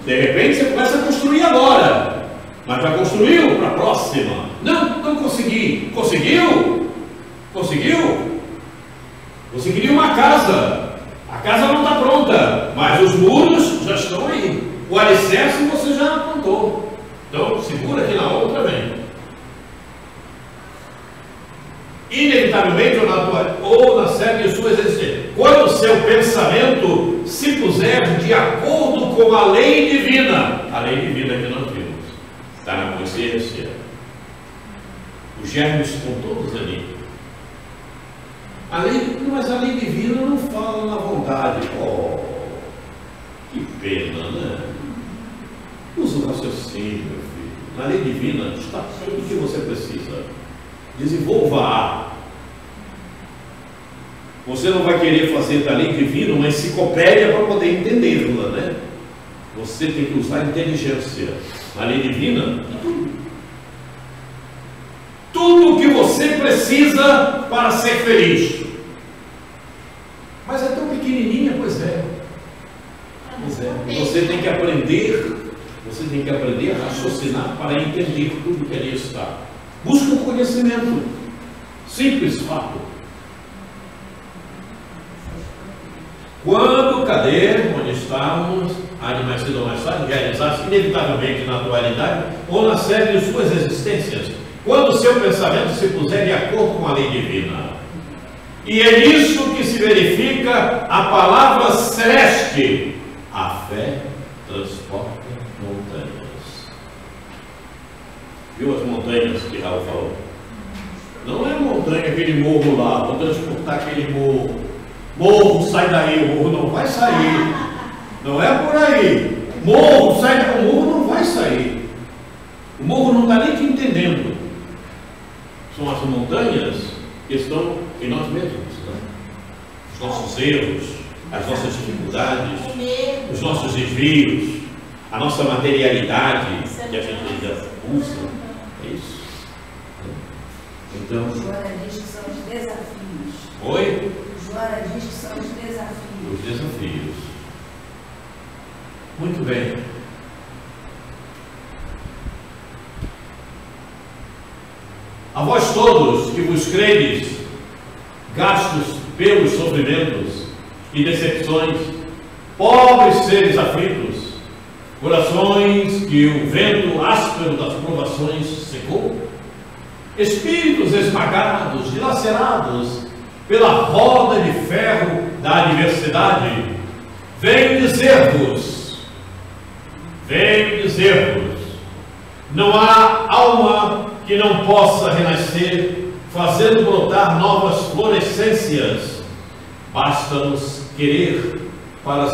De repente você começa a construir agora, mas já construiu para a próxima. Não consegui. Conseguiu? Você queria uma casa. A casa não está pronta, mas os muros já estão aí. O alicerce você já apontou. Então, segura que na outra vem. Inevitavelmente ou na série de suas existências. Quando o seu pensamento se puser de acordo com a lei divina, a lei divina que nós vimos, está na consciência. Os germes estão todos ali. Mas a lei divina não fala na vontade. Oh, que pena, né? Usa o raciocínio, meu filho. Na lei divina está tudo o que você precisa. Desenvolva-a. Você não vai querer fazer da lei divina uma enciclopédia para poder entendê-la, né? Você tem que usar a inteligência. Na lei divina, tudo o que você precisa para ser feliz. Mas é tão pequenininha, pois é. Você tem que aprender a raciocinar para entender tudo que ali está. Busca o conhecimento. Simples fato. Onde estamos, há de mais cedo ou mais tarde, realizar-se inevitavelmente na atualidade ou na série de suas existências, quando o seu pensamento se puser de acordo com a lei divina. E é nisso que se verifica a palavra celeste. A fé transporta montanhas. Viu as montanhas que Raul falou? Não é montanha, aquele morro lá, vou transportar aquele morro. Morro, sai daí, o morro não vai sair. Não é por aí. Morro, sai daí, o morro não vai sair. O morro não está nem te entendendo. São as montanhas que estão em nós mesmos, né? Os nossos erros, as nossas dificuldades, os nossos desvios, a nossa materialidade que a gente ainda usa. É isso. Então, Joana diz que são os desafios. Oi? Joana diz que são os desafios. Os desafios. Muito bem. A vós todos que vos credes, gastos pelos sofrimentos e decepções, pobres seres aflitos, corações que o vento áspero das provações secou, espíritos esmagados, dilacerados pela roda de ferro da adversidade, venho dizer-vos, não há alma que não possa renascer, fazendo brotar novas florescências. Basta-vos querer para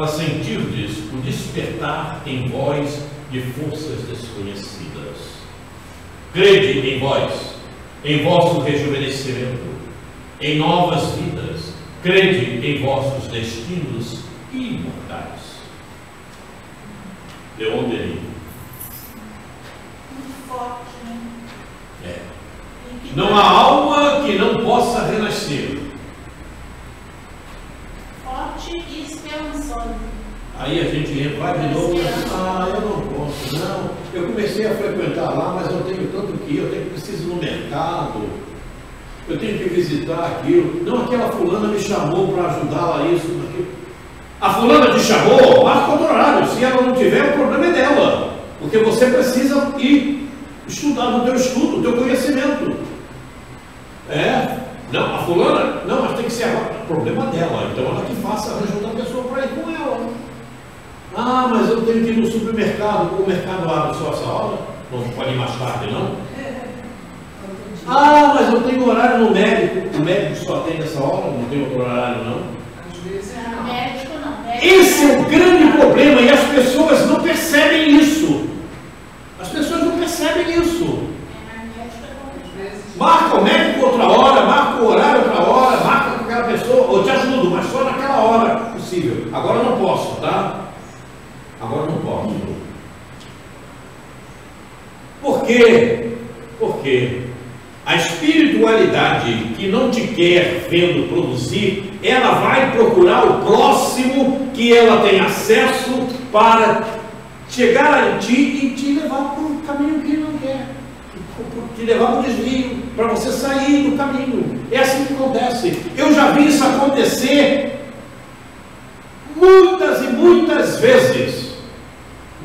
sentirdes o despertar em vós de forças desconhecidas. Crede em vós, em vosso rejuvenescimento, em novas vidas. Crede em vossos destinos imortais. Leon Denis. Muito forte, né? Não há alma que não possa renascer. Forte e esperançosa. Aí a gente vai de novo e diz, eu não posso, não. Eu comecei a frequentar lá, mas eu tenho tanto que ir, eu preciso ir no mercado, eu tenho que visitar aquilo. Não, aquela fulana me chamou para ajudá-la isso, aquilo. A fulana te chamou, marca outro horário. Se ela não tiver, o problema é dela. Porque você precisa ir estudar no teu estudo, no teu conhecimento. Não, a fulana, não, mas tem que ser agora. O problema dela, então ela que faça, arranja outra pessoa para ir com ela. Mas eu tenho que ir no supermercado, o mercado abre só essa hora, não pode ir mais tarde, não? Mas eu tenho horário no médico, o médico só atende essa hora, não tem outro horário, não? Às vezes não. Médico não. Médico Esse é o grande problema e as pessoas não percebem isso. As pessoas não percebem isso. Às vezes Marca o médico outra hora, marca o horário outra hora, marca com aquela pessoa, eu te ajudo, mas só naquela hora possível. Agora eu não posso, tá? Agora eu não posso. Por quê? Porque a espiritualidade que não te quer vendo produzir, ela vai procurar o próximo que ela tem acesso para chegar em ti e te levar para um caminho que ele não quer, te levar para o desvio, para você sair do caminho. É assim que acontece. Eu já vi isso acontecer muitas e muitas vezes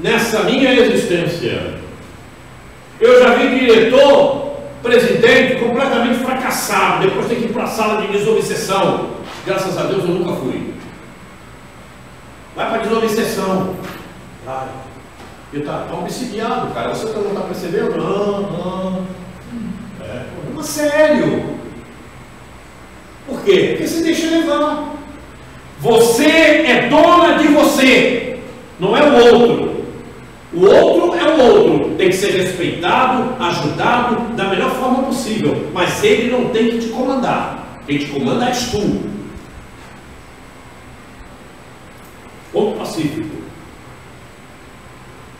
nessa minha existência. Eu já vi diretor, presidente completamente fracassado, depois tem que ir para a sala de desobsessão. Graças a Deus eu nunca fui. Vai para a desobsessão. Vai. Ele está obsidiado, cara. Você não está percebendo? Não. É problema sério. Por quê? Porque você deixa levar. Você é dona de você, não é o outro. O outro é o outro. Tem que ser respeitado, ajudado da melhor forma possível. Mas ele não tem que te comandar. Quem te comanda és tu. Ponto pacífico.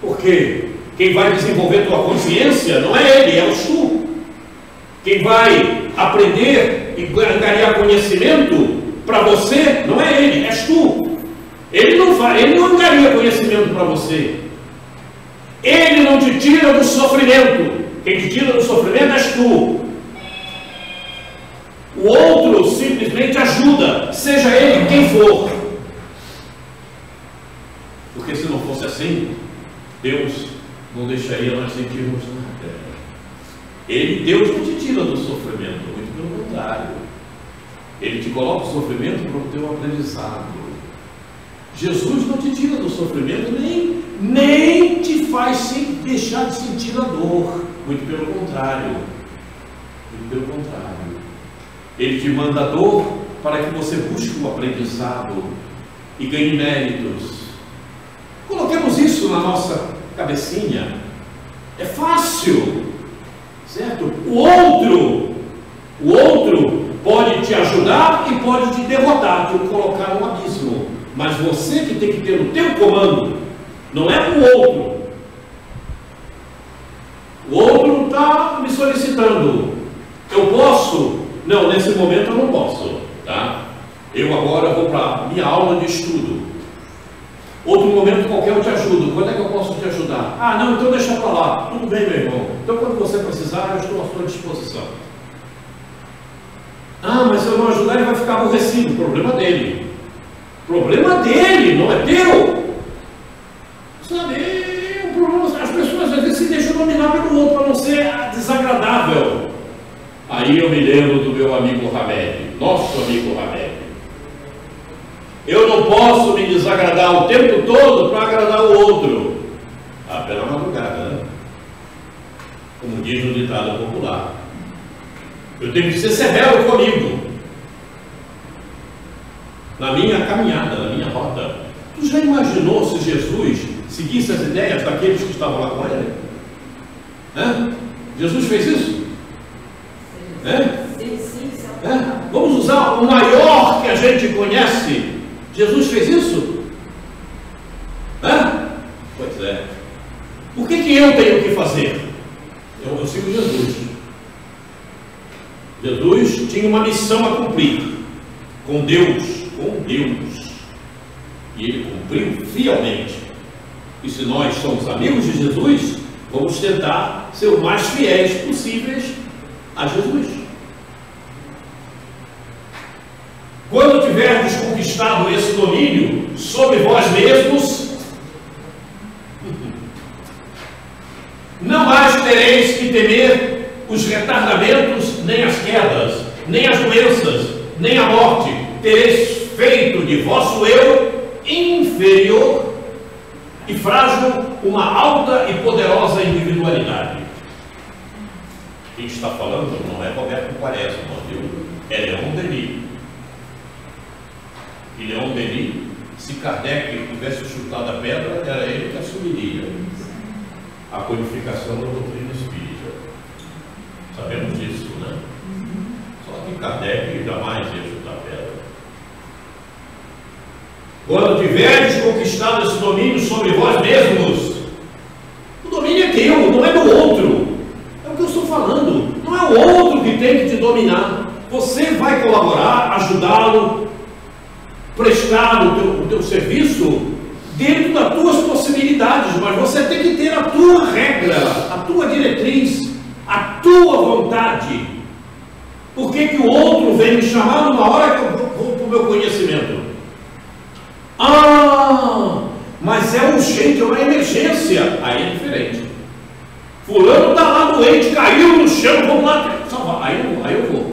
Porque quem vai desenvolver tua consciência não é ele, é o tu. Quem vai aprender e ganhar conhecimento para você não é ele, és tu. Ele não ganharia conhecimento para você. Ele não te tira do sofrimento. Quem te tira do sofrimento és tu. O outro simplesmente ajuda, seja ele quem for. Porque se não fosse assim, Deus não deixaria nós sentirmos nada. Deus não te tira do sofrimento, muito pelo contrário. Ele te coloca o sofrimento para o teu aprendizado. Jesus não te tira do sofrimento, nem te faz deixar de sentir a dor. Muito pelo contrário. Muito pelo contrário. Ele te manda a dor para que você busque o aprendizado e ganhe méritos. Coloquemos isso na nossa cabecinha. É fácil, certo? O outro pode te ajudar e pode te derrotar, te colocar no abismo. Mas você que tem que ter o teu comando, não é o outro. O outro está me solicitando. Eu posso? Não, nesse momento eu não posso, tá? Eu agora vou para minha aula de estudo. Outro momento qualquer eu te ajudo. Quando é que eu posso te ajudar? Ah, não, então deixa para lá. Tudo bem, meu irmão. Então quando você precisar, eu estou à sua disposição. Ah, mas se eu não ajudar, ele vai ficar aborrecido. Problema dele. Problema dele, não é teu. Sabe, o problema, as pessoas às vezes se deixam dominar pelo outro para não ser desagradável. Aí eu me lembro do meu amigo Hamed, nosso amigo Hamed. Eu não posso me desagradar o tempo todo para agradar o outro. Ah, pela madrugada, né? Como diz o ditado popular. Eu tenho que ser severo comigo. Na minha caminhada, na minha rota. Tu já imaginou se Jesus seguisse as ideias daqueles que estavam lá com ele? Jesus fez isso? Vamos usar o maior que a gente conhece. Jesus fez isso? Pois é. O que eu tenho que fazer? Eu sigo Jesus. Jesus tinha uma missão a cumprir com Deus. E ele cumpriu fielmente. E se nós somos amigos de Jesus, vamos tentar ser o mais fiéis possíveis a Jesus. Quando tiverdes conquistado esse domínio sobre vós mesmos, não mais tereis que temer os retardamentos, nem as quedas, nem as doenças, nem a morte. Tereis feito de vosso eu inferior e frágil uma alta e poderosa individualidade. Quem está falando não é Roberto Quaresma, viu? É Leon Denis. E Leon Denis, se Kardec tivesse chutado a pedra, era ele que assumiria a codificação da doutrina espírita. Sabemos disso, né? Só que Kardec jamais ia chutar a pedra. Quando tiveres conquistado esse domínio sobre vós mesmos, o domínio é teu, não é do outro. É o que eu estou falando. Não é o outro que tem que te dominar. Você vai colaborar, ajudá-lo, prestar o teu serviço dentro das tuas possibilidades, mas você tem que ter a tua regra, a tua diretriz, a tua vontade. Por que que o outro vem me chamar numa hora que eu vou para o meu conhecimento? Ah, mas é urgente, é uma emergência. Aí é diferente. Fulano está lá doente, caiu no chão, vamos lá salvar. Aí eu vou.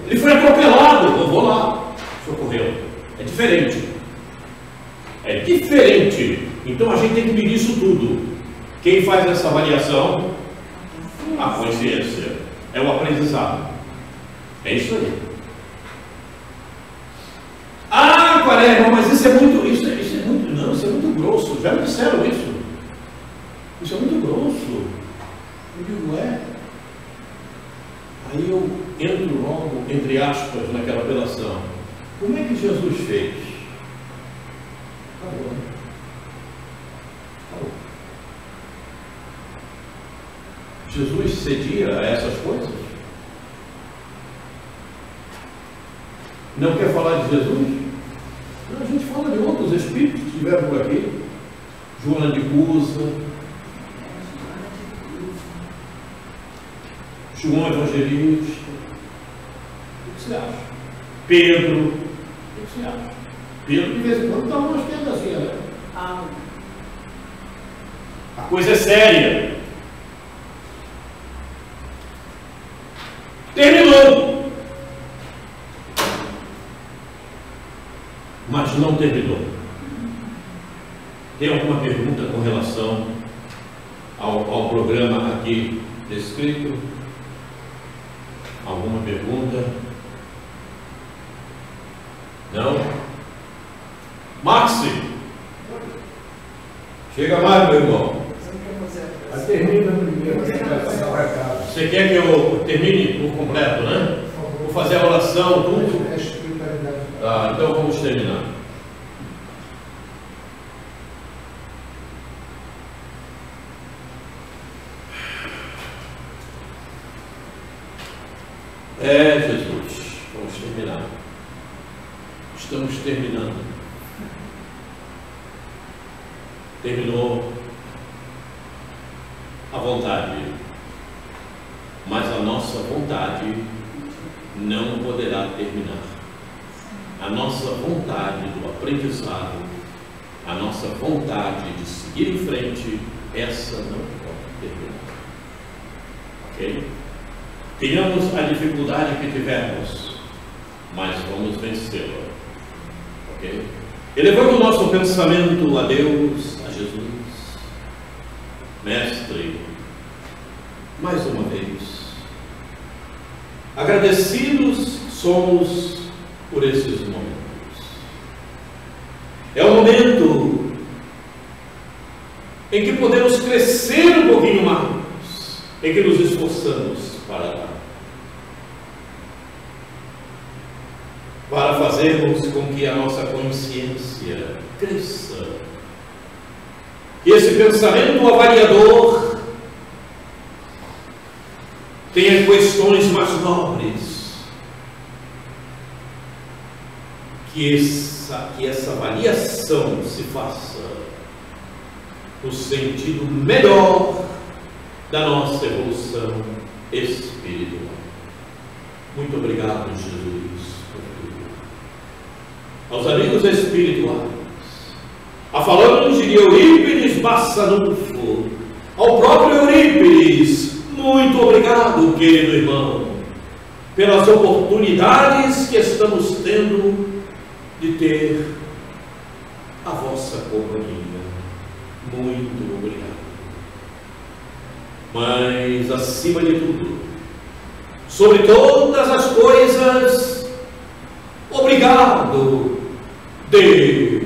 Ele foi atropelado, eu vou lá socorrê-lo. É diferente. É diferente. Então a gente tem que medir isso tudo. Quem faz essa avaliação? A consciência. É o aprendizado. É isso aí. Ah, Quaresma, mas isso é muito. Não, isso é muito grosso. Já me disseram isso. Isso é muito grosso. Eu digo, Aí eu entro logo, entre aspas, naquela apelação. Como é que Jesus fez? Acabou. Jesus cedia a essas coisas? Não quer falar de Jesus? Não, a gente fala de outros espíritos que estiveram por aqui. Joana de Cusa, João Evangelista. O que você acha? Pedro. O que você acha? Pedro, de vez em quando, dá umas pedras assim, né? A coisa é séria. Terminou. Mas não terminou. Tem alguma pergunta com relação ao programa aqui descrito? Alguma pergunta? Não? Maxi! Chega mais, meu irmão. Termina primeiro. Você quer que eu termine por completo, né? Vou fazer a oração, tudo. Tá, então vamos terminar. Jesus, vamos terminar. Estamos terminando. Terminou a vontade, mas a nossa vontade não poderá terminar. A nossa vontade do aprendizado, a nossa vontade de seguir em frente, essa não pode terminar. Ok? Tenhamos a dificuldade que tivermos, mas vamos vencê-la. Ok? Elevando o nosso pensamento a Deus, a Jesus, Mestre, mais uma vez, agradecidos somos por esses momentos. É o momento em que podemos crescer um pouquinho mais, em que nos esforçamos para fazermos com que a nossa consciência cresça, que esse pensamento avaliador tenha questões mais nobres, que essa avaliação se faça no sentido melhor da nossa evolução espiritual. Muito obrigado, Jesus, por tudo. Aos amigos espirituais, a falando de Eurípides Bassanufo, ao próprio Eurípides, muito obrigado, querido irmão, pelas oportunidades que estamos tendo de ter a vossa companhia. Muito obrigado. Mas, acima de tudo, sobre todas as coisas, obrigado lado de